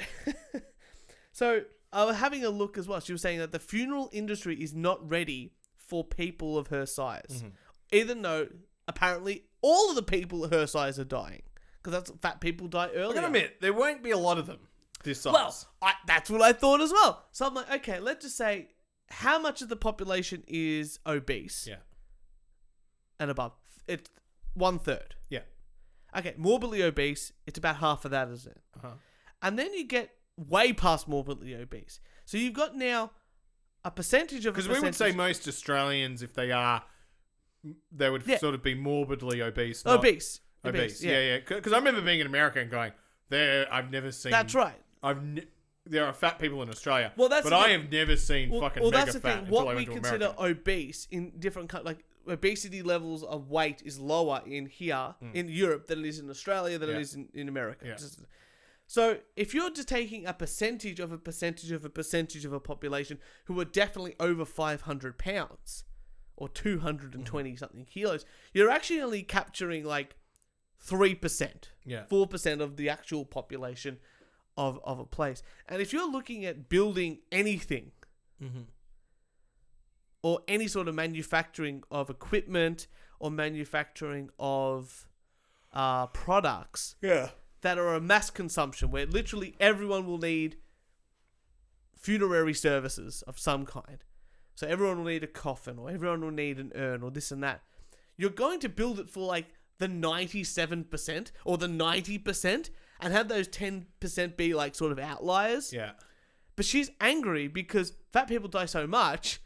So I was having a look as well. She was saying that the funeral industry is not ready for people of her size, even though apparently all of the people of her size are dying, because that's fat people die earlier. I'm going to admit, there won't be a lot of them this size. Well, that's what I thought as well. So I'm like, okay, let's just say how much of the population is obese? Yeah. And above. It's 1/3. Yeah. Okay, morbidly obese, it's about half of that, isn't it? Uh-huh. And then you get way past morbidly obese. So you've got now a percentage of... Because we would say most Australians, if they are, they would sort of be morbidly obese. Obese. Yeah. Because I remember being in America and going, I've never seen... That's right. There are fat people in Australia, but I have never seen fucking mega that's the fat thing. until I What we went to consider America. obese in different countries, like obesity levels of weight is lower in here, in Europe, than it is in Australia, than it is in America. Yeah. So if you're just taking a percentage of a percentage of a percentage of a population who are definitely over 500 pounds or 220 something kilos, you're actually only capturing like 3%, 4% of the actual population of a place. And if you're looking at building anything or any sort of manufacturing of equipment or manufacturing of products that are a mass consumption, where literally everyone will need funerary services of some kind. So everyone will need a coffin, or everyone will need an urn, or this and that. You're going to build it for like the 97% or the 90% and have those 10% be like sort of outliers. Yeah. But she's angry because fat people die so much.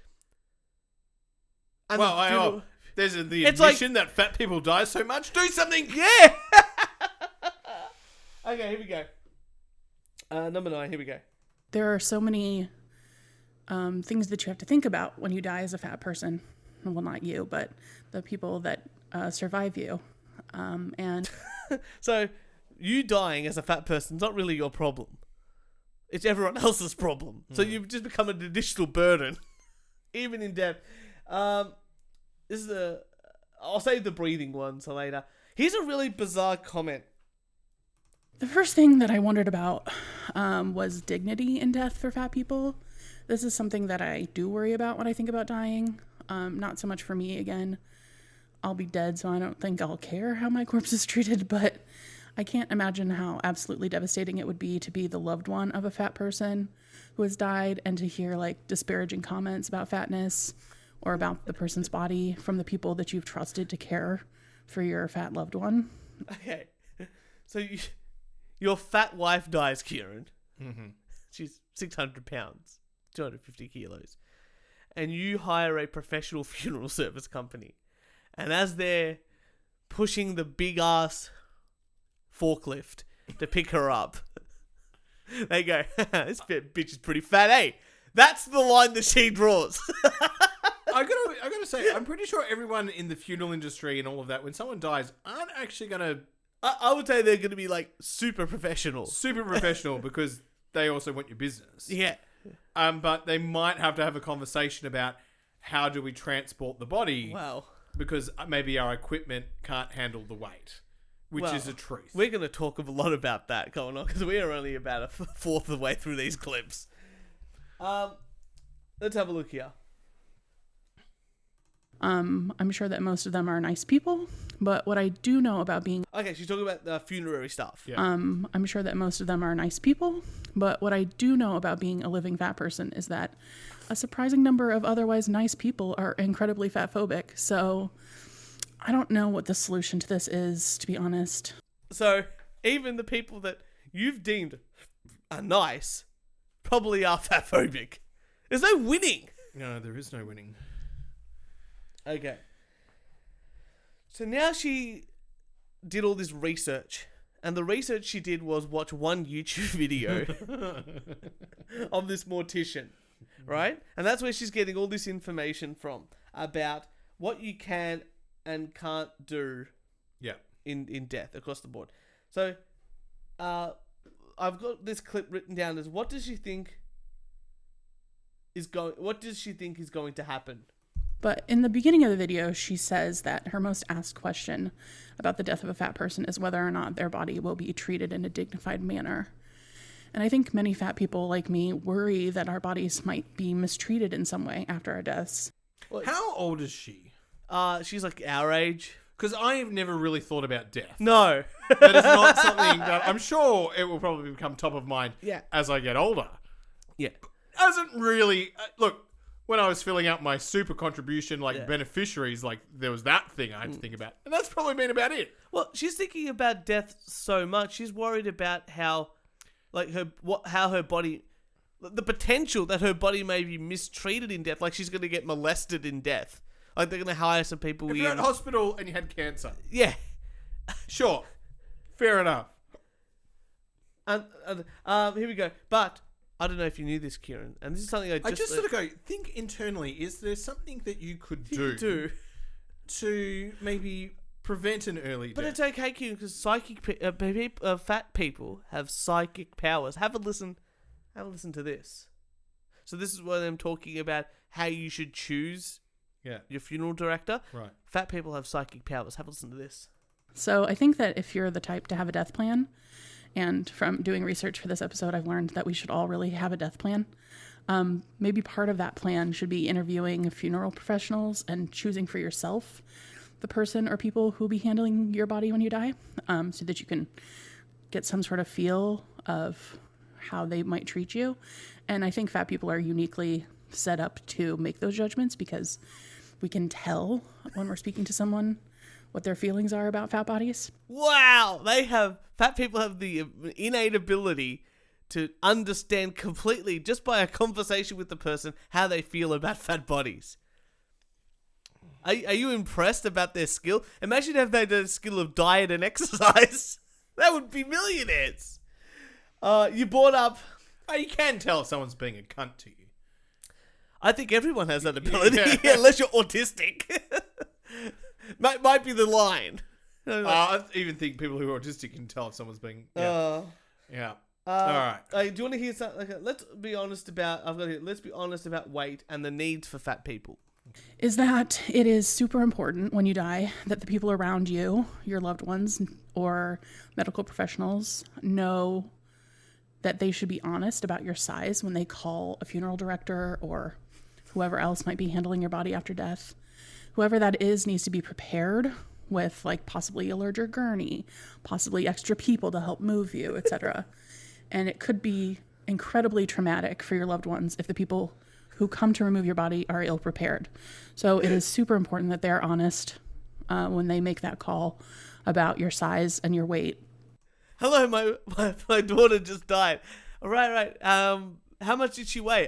And there's the admission that fat people die so much. Do something. Yeah. Okay, here we go. Number 9, here we go. There are so many things that you have to think about when you die as a fat person. Well, not you, but the people that survive you. And so you dying as a fat person is not really your problem. It's everyone else's problem. So you've just become an additional burden, even in death. This is I'll save the breathing one for later. Here's a really bizarre comment. The first thing that I wondered about was dignity in death for fat people. This is something that I do worry about when I think about dying. Not so much for me, again. I'll be dead, so I don't think I'll care how my corpse is treated, but I can't imagine how absolutely devastating it would be to be the loved one of a fat person who has died and to hear like disparaging comments about fatness or about the person's body from the people that you've trusted to care for your fat loved one. Okay. So your fat wife dies, Kieran. Mm-hmm. She's 600 pounds, 250 kilos. And you hire a professional funeral service company. And as they're pushing the big ass forklift to pick her up, they go, this bitch is pretty fat, eh? That's the line that she draws. I gotta say, I'm pretty sure everyone in the funeral industry and all of that, when someone dies, aren't actually gonna... I would say they're gonna be like super professional. Super professional because they also want your business. Yeah. But they might have to have a conversation about how do we transport the body. Wow. Because maybe our equipment can't handle the weight, which is a truth. We're going to talk a lot about that going on because we are only about a fourth of the way through these clips. Let's have a look here. I'm sure that most of them are nice people, but what I do know about being... Okay, she's talking about the funerary stuff. Yeah. I'm sure that most of them are nice people, but what I do know about being a living fat person is that a surprising number of otherwise nice people are incredibly fat phobic. So I don't know what the solution to this is, to be honest. So even the people that you've deemed are nice probably are fat phobic. There's no winning. No, there is no winning. Okay. So now she did all this research. And the research she did was watch one YouTube video of this mortician. Right? And that's where she's getting all this information from about what you can and can't do in death across the board. So I've got this clip written down as what does she think is going to happen? But in the beginning of the video, she says that her most asked question about the death of a fat person is whether or not their body will be treated in a dignified manner. And I think many fat people like me worry that our bodies might be mistreated in some way after our deaths. How old is she? She's like our age. Because I have never really thought about death. No. That is not something that I'm sure it will probably become top of mind as I get older. Yeah. Hasn't really... look, when I was filling out my super contribution, beneficiaries, there was that thing I had to think about. And that's probably been about it. Well, she's thinking about death so much. She's worried about how her body... The potential that her body may be mistreated in death. Like, she's going to get molested in death. Like, they're going to hire some people... If you're in hospital and you had cancer. Yeah. Sure. Fair enough. And here we go. But... I don't know if you knew this, Kieran, and this is something I just sort of go, think internally, is there something that you could do to maybe prevent an early death? But it's okay, Kieran, because fat people have psychic powers. Have a listen to this. So this is where I'm talking about how you should choose your funeral director. Right. Fat people have psychic powers. Have a listen to this. So I think that if you're the type to have a death plan, and from doing research for this episode, I've learned that we should all really have a death plan. Maybe part of that plan should be interviewing funeral professionals and choosing for yourself the person or people who will be handling your body when you die, so that you can get some sort of feel of how they might treat you. And I think fat people are uniquely set up to make those judgments because we can tell when we're speaking to someone what their feelings are about fat bodies. Wow, fat people have the innate ability to understand completely, just by a conversation with the person, how they feel about fat bodies. Are you impressed about their skill? Imagine if they had the skill of diet and exercise. That would be millionaires. You brought up... You can tell if someone's being a cunt to you. I think everyone has that ability, unless you're autistic. might be the line. I even think people who are autistic can tell if someone's being... Yeah. All right. Do you want to hear something? Okay, let's be honest about... Let's be honest about weight and the needs for fat people. Is that it is super important when you die that the people around you, your loved ones or medical professionals, know that they should be honest about your size when they call a funeral director or whoever else might be handling your body after death. Whoever that is needs to be prepared with like possibly a larger gurney, possibly extra people to help move you, etc. And it could be incredibly traumatic for your loved ones if the people who come to remove your body are ill prepared. So it is super important that they're honest when they make that call about your size and your weight. Hello, my daughter just died. Right. How much did she weigh?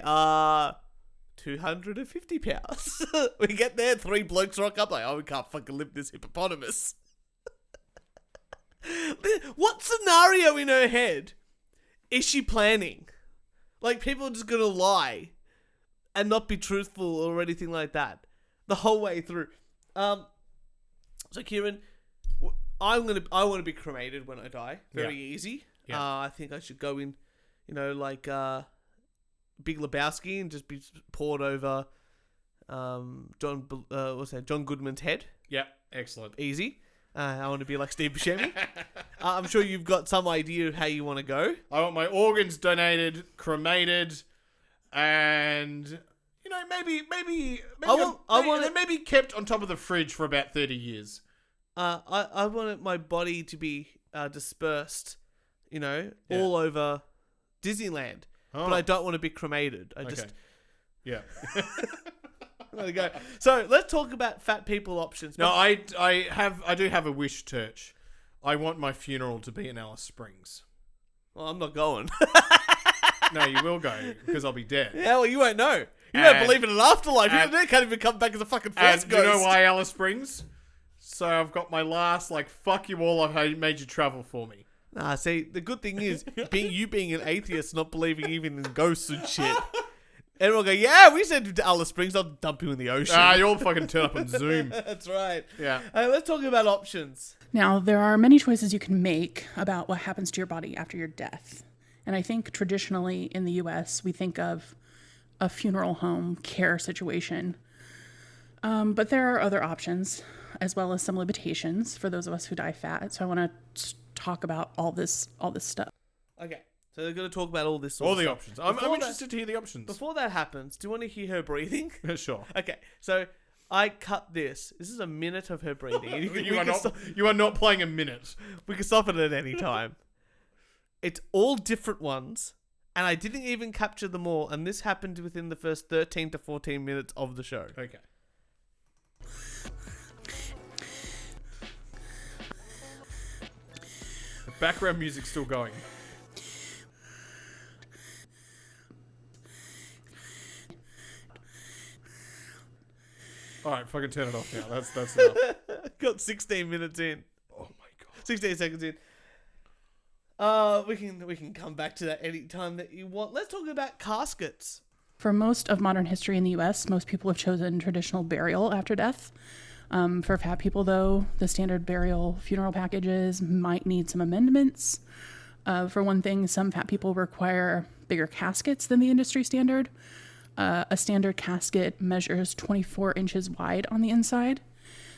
250 pounds. We get there, 3 blokes rock up like, we can't fucking lift this hippopotamus. What scenario in her head is she planning? Like, people are just gonna lie and not be truthful or anything like that the whole way through. So Kieran, I want to be cremated when I die. Very easy. Yeah. I think I should go in, like Big Lebowski and just be poured over John Goodman's head. Yeah, excellent. Easy. I want to be like Steve Buscemi. I'm sure you've got some idea of how you want to go. I want my organs donated, cremated, and maybe kept on top of the fridge for about 30 years. I wanted my body to be dispersed, all over Disneyland. But I don't want to be cremated. Yeah. There we go. So let's talk about fat people options. No, I do have a wish, Turch. I want my funeral to be in Alice Springs. Well, I'm not going. No, you will go because I'll be dead. Yeah, well, you won't know. You don't believe in an afterlife. You can't even come back as a fucking force ghost. Do you know why Alice Springs? So I've got my last, fuck you all, I've made you travel for me. Nah, see, the good thing is, being an atheist, not believing even in ghosts and shit. Everyone go, yeah, we said to Alice Springs, I'll dump you in the ocean. You all fucking turn up on Zoom. That's right. Yeah. Let's talk about options. Now, there are many choices you can make about what happens to your body after your death. And I think traditionally in the U.S., we think of a funeral home care situation. But there are other options, as well as some limitations for those of us who die fat. So I want to talk about all this stuff. Okay. So they're going to talk about all this all the stuff. Options. I'm interested to hear the options. Before that happens, do you want to hear her breathing? Sure. Okay. So I cut this. This is a minute of her breathing. You are not playing a minute. We can stop it at any time. It's all different ones, and I didn't even capture them all, and this happened within the first 13 to 14 minutes of the show. Okay. The background music's still going. Alright, fucking turn it off now. That's enough. Got 16 minutes in. Oh my god. 16 seconds in. We can come back to that any time that you want. Let's talk about caskets. For most of modern history in the U.S., most people have chosen traditional burial after death. For fat people, though, the standard burial funeral packages might need some amendments. For one thing, some fat people require bigger caskets than the industry standard. A standard casket measures 24 inches wide on the inside.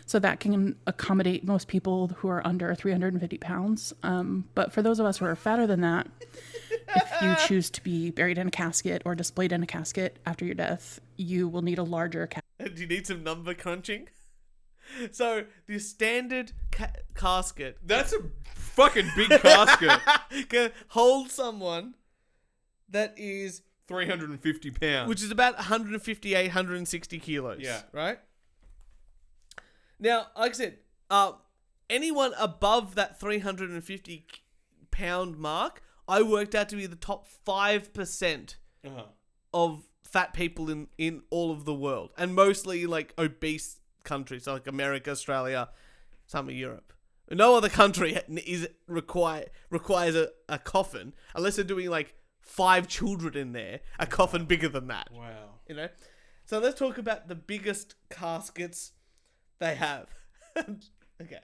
So that can accommodate most people who are under 350 pounds. But for those of us who are fatter than that, if you choose to be buried in a casket or displayed in a casket after your death, you will need a larger casket. Do you need some number crunching? So the standard casket. That's a fucking big casket. Can hold someone that is 350 pounds. Which is about 158, 160 kilos. Yeah. Right? Now, like I said, anyone above that 350 pound mark, I worked out to be the top 5% of fat people in all of the world, and mostly like obese countries, so like America, Australia, some of Europe. No other country requires a coffin unless they're doing like 5 children in there. A coffin bigger than that. Wow. You know. So let's talk about the biggest caskets they have. Okay.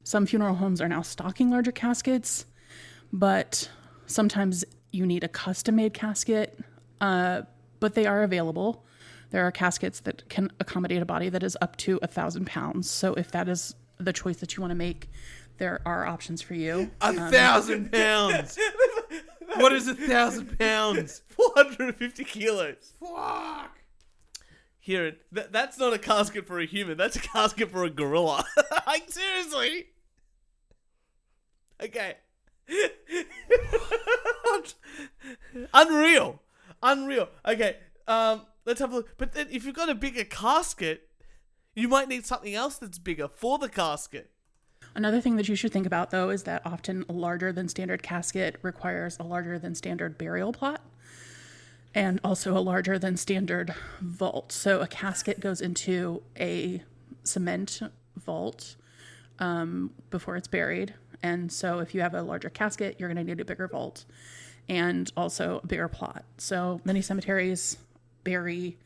Some funeral homes are now stocking larger caskets, but sometimes you need a custom-made casket, but they are available. There are caskets that can accommodate a body that is up to 1,000 pounds. So if that is the choice that you want to make, there are options for you. 1,000 pounds! What is 1,000 pounds? 450 kilos. Fuck! Kieran, that's not a casket for a human. That's a casket for a gorilla. Like, seriously. Okay. Unreal. Okay. Let's have a look. But then if you've got a bigger casket, you might need something else that's bigger for the casket. Another thing that you should think about, though, is that often a larger than standard casket requires a larger than standard burial plot and also a larger than standard vault. So a casket goes into a cement vault before it's buried. And so if you have a larger casket, you're going to need a bigger vault and also a bigger plot. So many cemeteries bury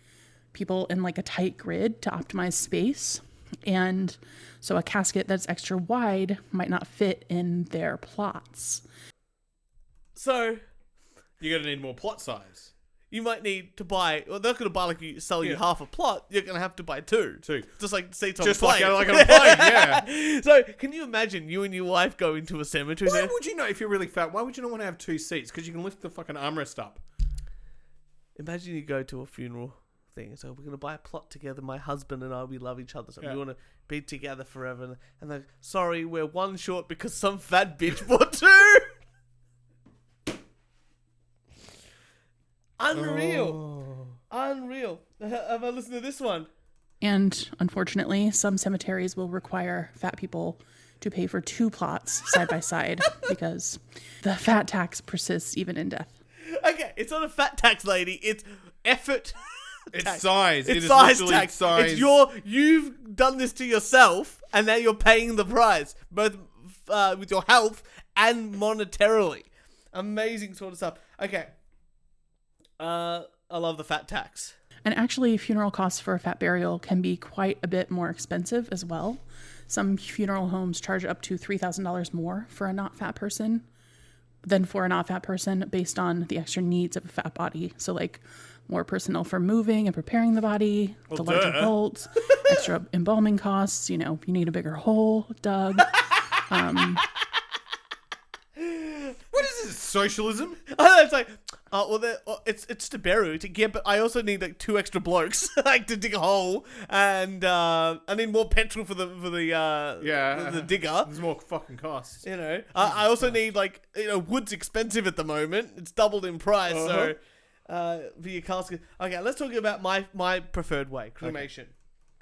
people in like a tight grid to optimize space. And so a casket that's extra wide might not fit in their plots. So you're going to need more plot size. You might need to buy, well, they're not going to buy you half a plot. You're going to have to buy two. Just like seats on a plane. Just like on a plane, yeah. So can you imagine you and your wife go into a cemetery? Why would you know, if you're really fat, why would you not want to have 2 seats? Because you can lift the fucking armrest up. Imagine you go to a funeral thing. So we're going to buy a plot together. My husband and I, we love each other. So we want to be together forever. And they're, sorry, we're one short because some fat bitch bought 2. Unreal. Have I listened to this one? And unfortunately, some cemeteries will require fat people to pay for 2 plots side by side because the fat tax persists even in death. Okay, it's not a fat tax, lady. It's effort. It's tax. size. It's it size is tax. Size. It's you've done this to yourself, and now you're paying the price, both with your health and monetarily. Amazing sort of stuff. Okay. I love the fat tax. And actually, funeral costs for a fat burial can be quite a bit more expensive as well. Some funeral homes charge up to $3,000 more for a not fat person than for a not fat person based on the extra needs of a fat body. So like more personnel for moving and preparing the body, the larger vaults, extra embalming costs, you need a bigger hole dug. What is this, socialism? It's like, it's to bury. But I also need like 2 extra blokes like to dig a hole, and I need more petrol for the digger. There's more fucking costs. I also need wood's expensive at the moment. It's doubled in price. So for your casket. Okay, let's talk about my preferred way, cremation.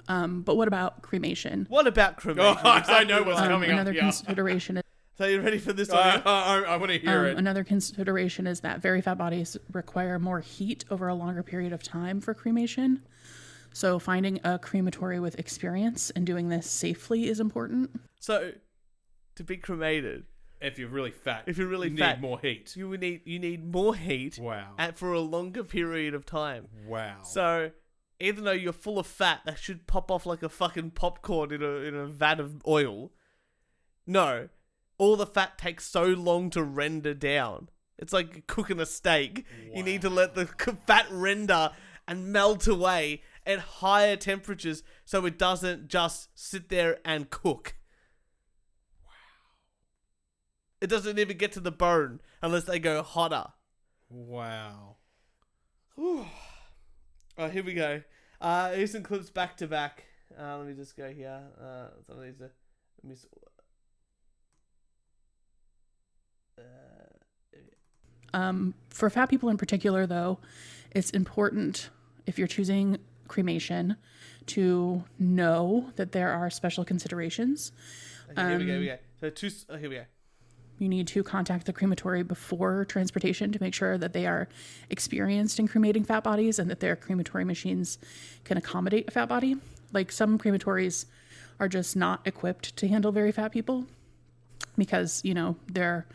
But what about cremation? Oh, I know what's coming up. Another consideration is. So you ready for this one? I want to hear it. Another consideration is that very fat bodies require more heat over a longer period of time for cremation. So finding a crematory with experience and doing this safely is important. So to be cremated, if you're really fat, you need more heat. You need more heat. Wow. And for a longer period of time. Wow. So even though you're full of fat that should pop off like a fucking popcorn in a vat of oil, no. All the fat takes so long to render down. It's like cooking a steak. Wow. You need to let the fat render and melt away at higher temperatures so it doesn't just sit there and cook. Wow. It doesn't even get to the bone unless they go hotter. Wow. Whew. Alright, here we go. Here's some clips back to back. Let me just go here. Some of these are... For fat people in particular, though, it's important if you're choosing cremation to know that there are special considerations. Okay, here we go. Here we go. You need to contact the crematory before transportation to make sure that they are experienced in cremating fat bodies and that their crematory machines can accommodate a fat body. Like some crematories are just not equipped to handle very fat people because, their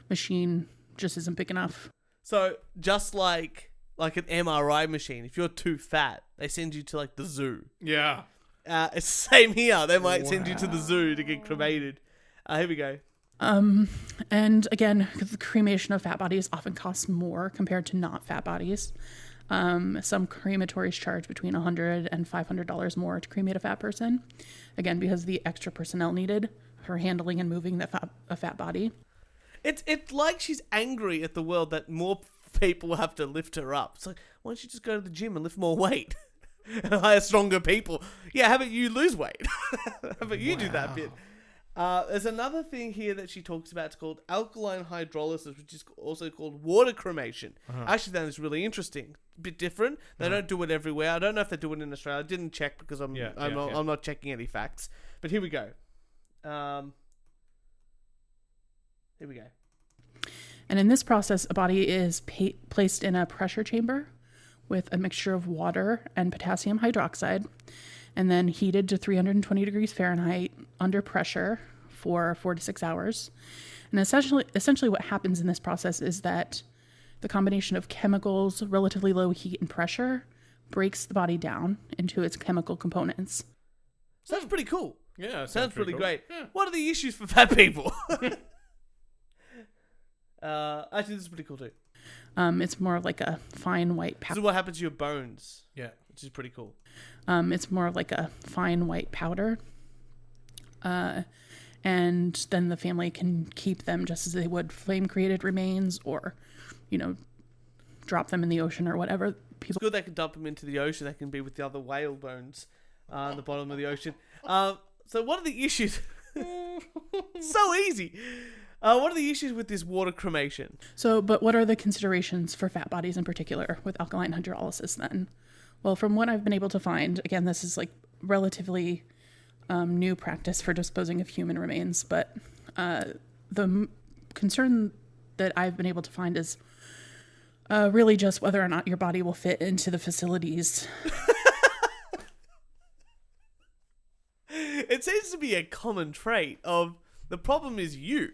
machine just isn't big enough. So just like an MRI machine, if you're too fat, they send you to like the zoo. Yeah. It's the same here. They might send you to the zoo to get cremated. Here we go. And again, the cremation of fat bodies often costs more compared to not fat bodies. Some crematories charge between $100 and $500 more to cremate a fat person. Again, because of the extra personnel needed for handling and moving a fat body. It's like she's angry at the world that more people have to lift her up. It's like, why don't you just go to the gym and lift more weight and hire stronger people? Yeah, how about you lose weight? How about you do that bit? There's another thing here that she talks about. It's called alkaline hydrolysis, which is also called water cremation. I actually found this really interesting. A bit different. They don't do it everywhere. I don't know if they do it in Australia. I didn't check because I'm not checking any facts. But here we go. Here we go. And in this process, a body is placed in a pressure chamber with a mixture of water and potassium hydroxide, and then heated to 320 degrees Fahrenheit under pressure for 4 to 6 hours. And essentially what happens in this process is that the combination of chemicals, relatively low heat and pressure breaks the body down into its chemical components. Sounds pretty cool. Yeah, sounds pretty cool. great. Yeah. What are the issues for fat people? Actually, this is pretty cool too. It's more like a fine white This powder. is what happens to your bones. Yeah. Which is pretty cool. It's more like a fine white powder. And then the family can keep them just as they would flame-created remains or, drop them in the ocean or whatever. It's good they can dump them into the ocean. They can be with the other whale bones in the bottom of the ocean. So what are the issues? So easy. What are the issues with this water cremation? But what are the considerations for fat bodies in particular with alkaline hydrolysis then? Well, from what I've been able to find, again, this is like relatively new practice for disposing of human remains, but the concern that I've been able to find is really just whether or not your body will fit into the facilities. It seems to be a common trait of the problem is you.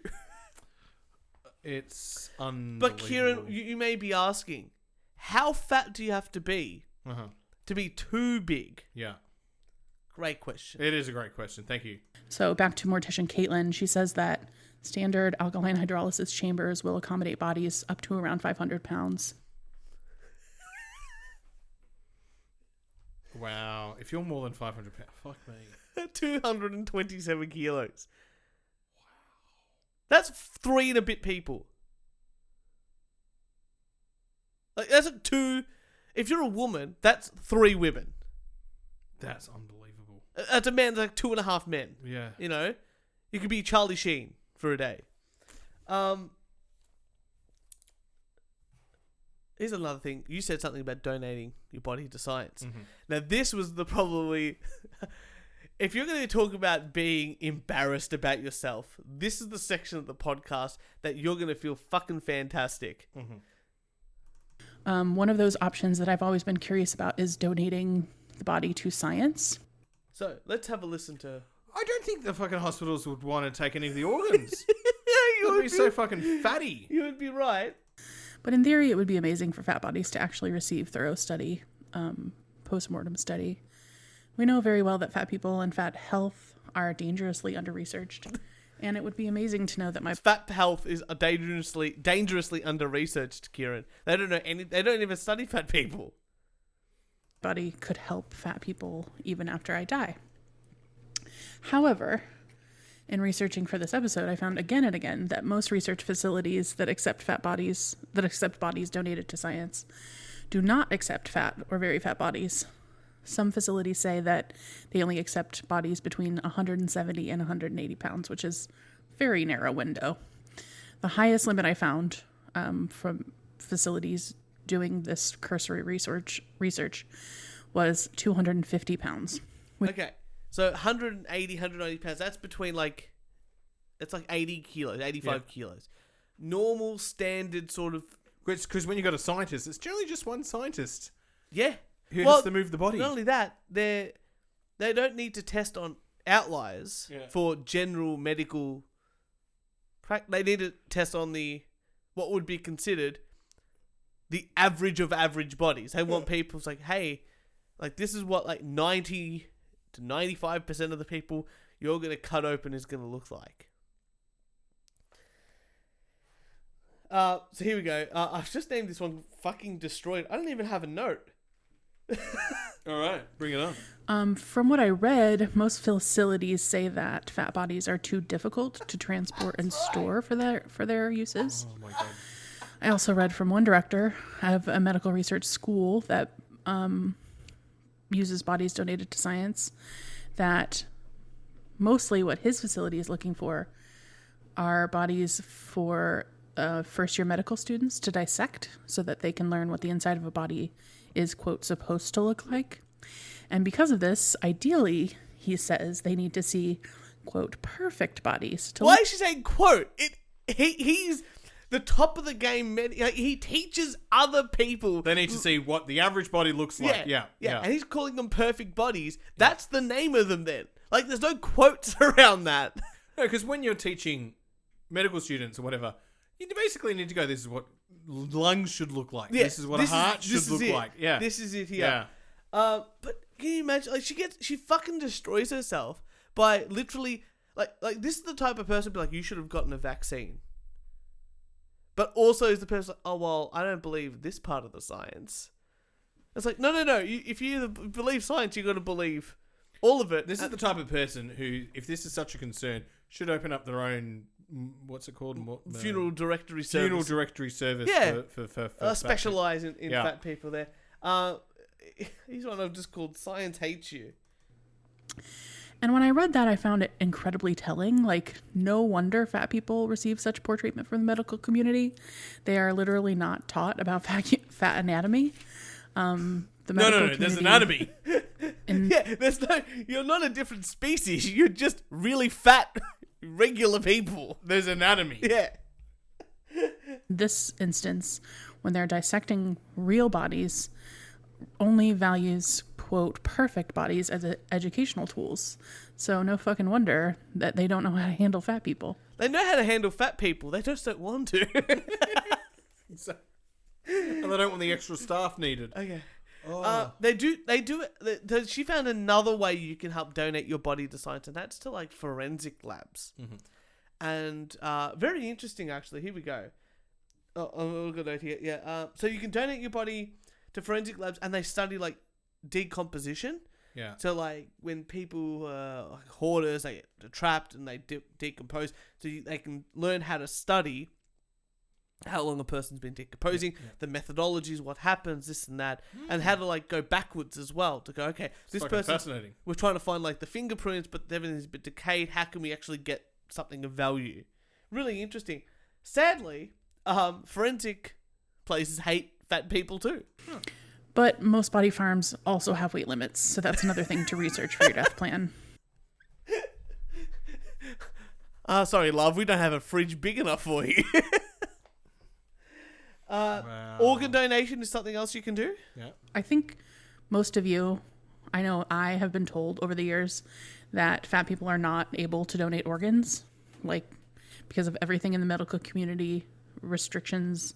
It's unbelievable. But Kieran, you may be asking, how fat do you have to be to be too big? Yeah. Great question. It is a great question. Thank you. So back to mortician Caitlin, she says that standard alkaline hydrolysis chambers will accommodate bodies up to around 500 pounds. Wow. If you're more than 500 pounds, fuck me. 227 kilos. Wow. That's 3 and a bit people. Like, that's a 2. If you're a woman, that's 3 women. That's unbelievable. As a man, that's like 2.5 men. Yeah. You could be Charlie Sheen for a day. Here's another thing. You said something about donating your body to science. Mm-hmm. Now, this was the probably... If you're going to talk about being embarrassed about yourself, this is the section of the podcast that you're going to feel fucking fantastic. Mm-hmm. One of those options that I've always been curious about is donating the body to science. So, let's have a listen to... I don't think the fucking hospitals would want to take any of the organs. You would be so fucking fatty. You would be right. But in theory, it would be amazing for fat bodies to actually receive thorough study, post-mortem study. We know very well that fat people and fat health are dangerously under-researched. And it would be amazing to know that my fat health is dangerously under-researched, Kieran. They don't know they don't even study fat people. Body could help fat people even after I die. However, in researching for this episode, I found again and again that most research facilities that accept bodies donated to science do not accept fat or very fat bodies. Some facilities say that they only accept bodies between 170 and 180 pounds, which is a very narrow window. The highest limit I found from facilities doing this cursory research was 250 pounds. Okay. So 180, 190 pounds. That's between like, it's like 80 kilos, 85 kilos. Normal, standard sort of. Because when you got a scientist, it's generally just one scientist. Yeah. Who has to move the body. Not only that, they don't need to test on outliers for general medical. They need to test on what would be considered the average of average bodies. They want people to like, hey, like this is what like 90 to 95% of the people you're going to cut open is going to look like. So here we go. I've just named this one fucking destroyed. I don't even have a note. All right, bring it on. From what I read, most facilities say that fat bodies are too difficult to transport and store for their uses. Oh my god! I also read from one director of a medical research school that uses bodies donated to science, that mostly what his facility is looking for are bodies for first-year medical students to dissect so that they can learn what the inside of a body is, quote, supposed to look like. And because of this, ideally, he says they need to see, quote, perfect bodies. Why is she saying quote? He's the top of the game. He teaches other people. They need to see what the average body looks like. Yeah. And he's calling them perfect bodies. That's the name of them then. Like, there's no quotes around that. No, because when you're teaching medical students or whatever, you basically need to go, this is what lungs should look like. Yeah, this is what a heart should look like. Yeah. This is it here. Yeah. But can you imagine, like, she fucking destroys herself by literally, like this is the type of person to be like, you should have gotten a vaccine. But also is the person like, oh, well, I don't believe this part of the science. It's like, no. If you believe science, you got to believe all of it. This is the type of person who, if this is such a concern, should open up their own, what's it called? Funeral directory service. Funeral directory service. Yeah. For specialize in fat people there. He's one I've just called Science Hates You. And when I read that, I found it incredibly telling. Like, no wonder fat people receive such poor treatment from the medical community. They are literally not taught about fat anatomy. No, there's anatomy. You're not a different species. You're just really fat, regular people. There's anatomy. Yeah. This instance, when they're dissecting real bodies, only values, quote, perfect bodies as educational tools. So no fucking wonder that they don't know how to handle fat people. They know how to handle fat people. They just don't want to. And they don't want the extra staff needed. Okay. They do it. She found another way you can help donate your body to science, and that's to like forensic labs. Mm-hmm. And very interesting, actually. Here we go. I'll go note here. Yeah. So you can donate your body to forensic labs, and they study like decomposition. Yeah. So like when people like hoarders, they get trapped and they decompose, so they can learn how to study how long a person's been decomposing, the methodologies, what happens, this and that, and how to like go backwards as well to go, okay, this person, fascinating. We're trying to find like the fingerprints, but everything's a bit decayed. How can we actually get something of value? Really interesting. Sadly, forensic places hate fat people too. But most body farms also have weight limits, so that's another thing to research for your death plan. Sorry, love, we don't have a fridge big enough for you. Wow. Organ donation is something else you can do? Yeah. I think most of you, I know I have been told over the years that fat people are not able to donate organs, like because of everything in the medical community. Restrictions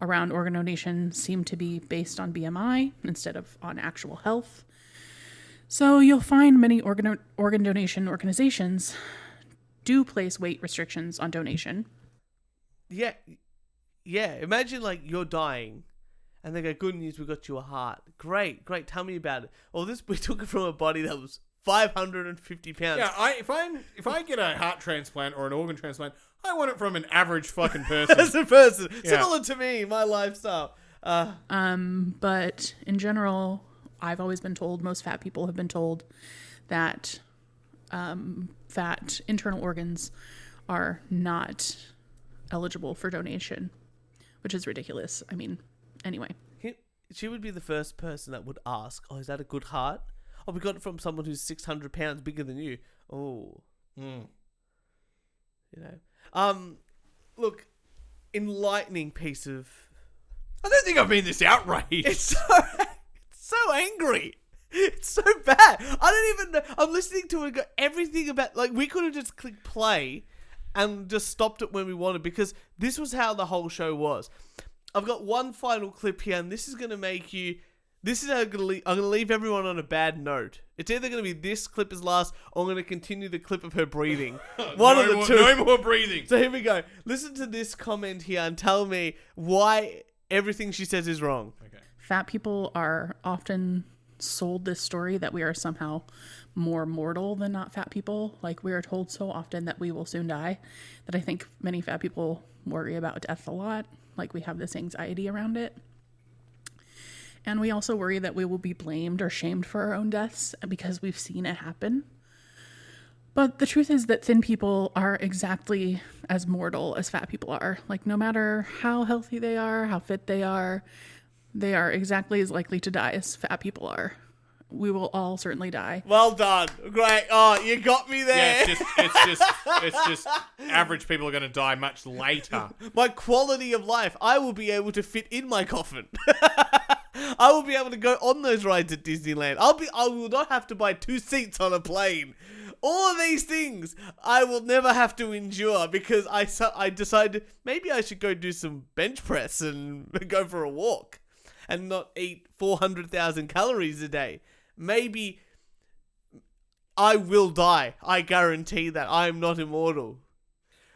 around organ donation seem to be based on BMI instead of on actual health. So you'll find many organ donation organizations do place weight restrictions on donation. Yeah, imagine like you're dying and they go, good news, we got you a heart. Great, tell me about it. Well, we took it from a body that was 550 pounds. Yeah, if I get a heart transplant or an organ transplant, I want it from an average fucking person. As a person. Yeah. Similar to me, my lifestyle. But in general, I've always been told, most fat people have been told that fat internal organs are not eligible for donation, which is ridiculous. I mean, anyway. She would be the first person that would ask, oh, is that a good heart? we got it from someone who's 600 pounds bigger than you. Oh. Mm. You know. Look, enlightening piece of... I don't think I've been this outraged. It's so angry. It's so bad. I don't even know. I'm listening to it and go, everything about... Like, we could have just clicked play and just stopped it when we wanted, because this was how the whole show was. I've got one final clip here, and this is going to make you... This is how I'm going to leave everyone on a bad note. It's either going to be this clip is last, or I'm going to continue the clip of her breathing. One of the two. No more breathing. So here we go. Listen to this comment here and tell me why everything she says is wrong. Okay. Fat people are often sold this story that we are somehow more mortal than not fat people. Like, we are told so often that we will soon die, that I think many fat people worry about death a lot. Like, we have this anxiety around it. And we also worry that we will be blamed or shamed for our own deaths because we've seen it happen. But the truth is that thin people are exactly as mortal as fat people are. Like, no matter how healthy they are, how fit they are exactly as likely to die as fat people are. We will all certainly die. Well done. Great. Oh, you got me there. Yeah, it's just average people are going to die much later. My quality of life. I will be able to fit in my coffin. I will be able to go on those rides at Disneyland. I will not have to buy 2 seats on a plane. All of these things I will never have to endure because I decided maybe I should go do some bench press and go for a walk and not eat 400,000 calories a day. Maybe I will die. I guarantee that. I am not immortal.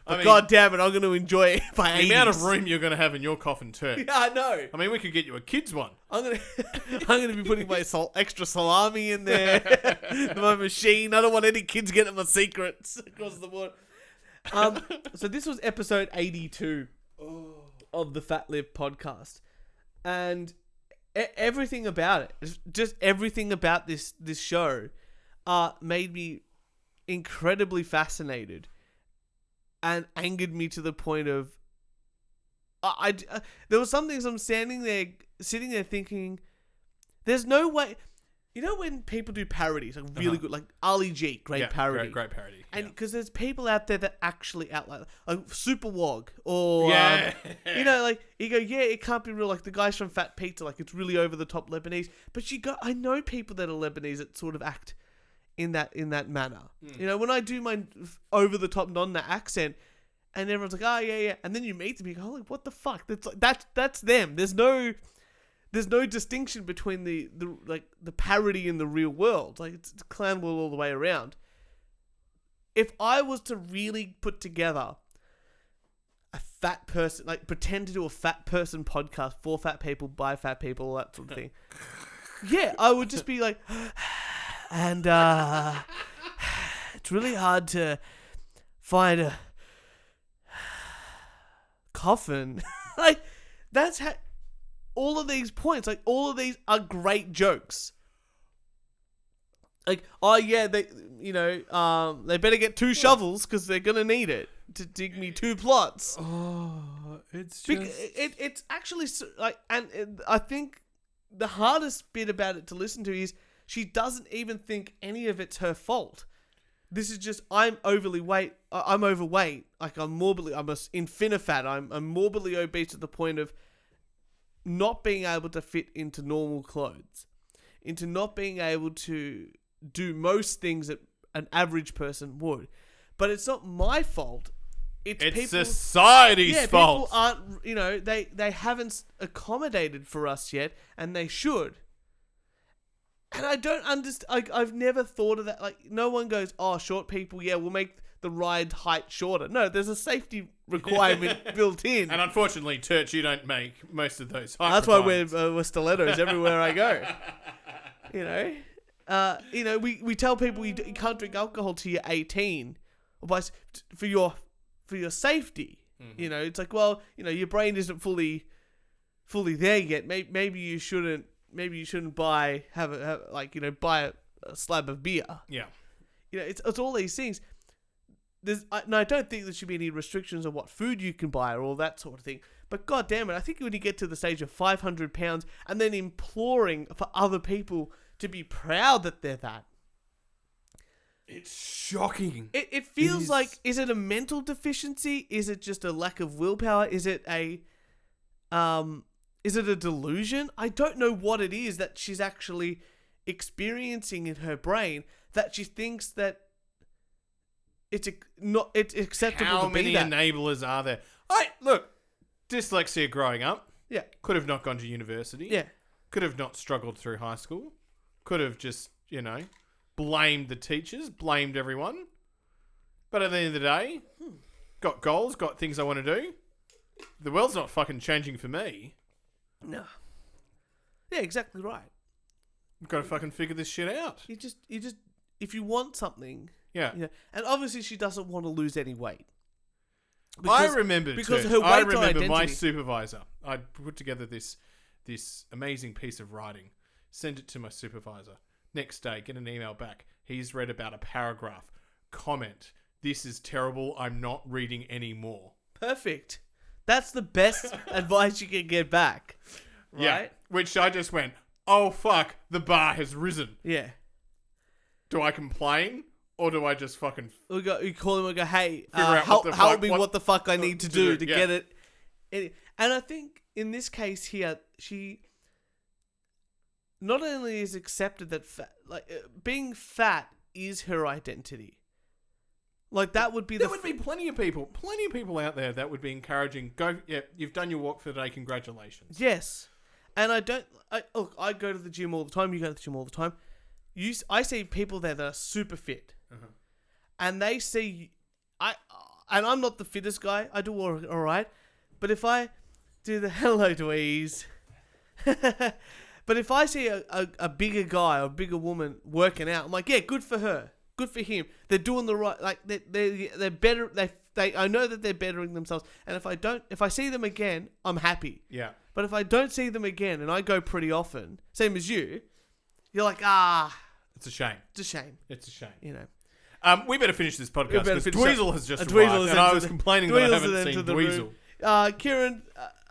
But God damn it, I'm going to enjoy it by 80s. The amount of room you're going to have in your coffin too. Yeah, I know. I mean, we could get you a kid's one. I'm gonna be putting my extra salami in there, my machine. I don't want any kids getting my secrets across the board. So this was episode 82 of the Fat Lib podcast, and everything about it, just everything about this show, made me incredibly fascinated, and angered me to the point of, there was some things I'm sitting there thinking, there's no way. You know when people do parodies, like really good, like Ali G, great parody. Great parody. And because there's people out there that actually like Super Wog, or, you know, like, you go, yeah, it can't be real. Like the guys from Fat Pizza, like it's really over the top Lebanese. But I know people that are Lebanese that sort of act in that manner. You know, when I do my over the top non accent, and everyone's like, oh yeah, and then you meet them, you go, holy, what the fuck? That's them. There's no distinction between the parody and the real world. Like, it's clown world all the way around. If I was to really put together a fat person, like pretend to do a fat person podcast for fat people, by fat people, all that sort of thing, yeah, I would just be like, and it's really hard to find a coffin. Like, that's how all of these points, like all of these are great jokes. Like, oh yeah, they better get 2 shovels because they're gonna need it to dig me 2 plots. Oh, it's just... it's actually like, and I think the hardest bit about it to listen to is she doesn't even think any of it's her fault. This is just, I'm overweight. Like, I'm infinifat. I'm morbidly obese to the point of not being able to fit into normal clothes, into not being able to do most things that an average person would. But it's not my fault. It's society's fault. People aren't, they haven't accommodated for us yet, and they should. And I don't understand. I've never thought of that. Like, no one goes, oh, short people, yeah, we'll make the ride height shorter. No, there's a safety requirement built in. And unfortunately, Turch, you don't make most of those height That's why we're stilettos everywhere I go. We tell people you can't drink alcohol till you're 18, for your safety. Mm-hmm. It's like, well, your brain isn't fully there yet. Maybe you shouldn't. Maybe you shouldn't buy a slab of beer. Yeah. It's all these things. I don't think there should be any restrictions on what food you can buy or all that sort of thing. But God damn it, I think when you get to the stage of 500 pounds and then imploring for other people to be proud that they're that. It's shocking. It feels like, is it a mental deficiency? Is it just a lack of willpower? Is it a delusion? I don't know what it is that she's actually experiencing in her brain that she thinks that it's acceptable to be that. How many enablers are there? Look, dyslexia growing up. Yeah. Could have not gone to university. Yeah. Could have not struggled through high school. Could have just, blamed the teachers, blamed everyone. But at the end of the day, got goals, got things I want to do. The world's not fucking changing for me. No. Yeah, exactly right. I've got to fucking figure this shit out. You just, if you want something. Yeah. And obviously she doesn't want to lose any weight. I remember my identity. supervisor. I put together this amazing piece of writing, sent it to my supervisor. Next day, get an email back. He's read about a paragraph. Comment. This is terrible. I'm not reading anymore. Perfect. That's the best advice you can get back. Right? Yeah. Which I just went, oh fuck, the bar has risen. Yeah. Do I complain? Or do I just fucking... You call him and go, hey, help me what the fuck I need to do to yeah. get it. And I think in this case here, she not only is accepted that being fat is her identity. Like that would be there would be plenty of people out there that would be encouraging. You've done your walk for the day. Congratulations. Yes. And I go to the gym all the time. You go to the gym all the time. I see people there that are super fit. Uh-huh. And they see, and I'm not the fittest guy. I do all right. But if I do the hello Dweez, but if I see a bigger guy or a bigger woman working out, I'm like, yeah, good for her, good for him. They're doing the right, like they're better. I know that they're bettering themselves. And if I see them again, I'm happy. Yeah. But if I don't see them again, and I go pretty often, same as you, you're like, it's a shame. It's a shame. It's a shame. We better finish this podcast because finish Dweezil has just arrived, and I was complaining that I haven't seen Dweezil. Kieran,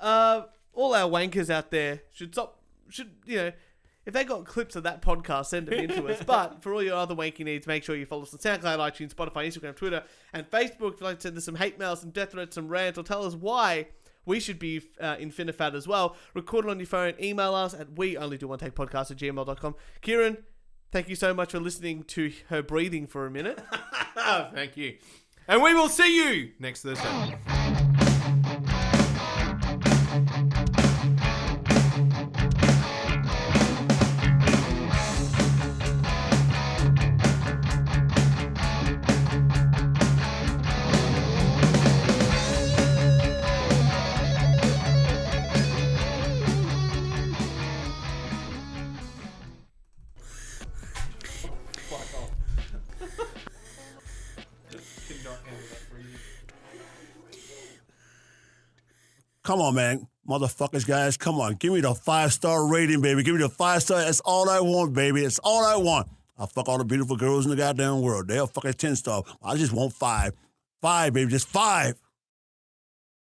all our wankers out there should if they got clips of that podcast, send them in to us. But for all your other wanky needs, make sure you follow us on SoundCloud, iTunes, Spotify, Instagram, Twitter, and Facebook. If you'd like to send us some hate mail, some death threats, some rant, or tell us why we should be in Finifat as well, record it on your phone, email us at weonlydoonetakePodcast@gmail.com. Kieran, thank you so much for listening to her breathing for a minute. Thank you. And we will see you next Thursday. Come on, man. Motherfuckers, guys, come on. Give me the 5-star rating, baby. Give me the 5-star. That's all I want, baby. That's all I want. I'll fuck all the beautiful girls in the goddamn world. They'll fuck a 10-star. I just want 5. 5, baby. Just 5.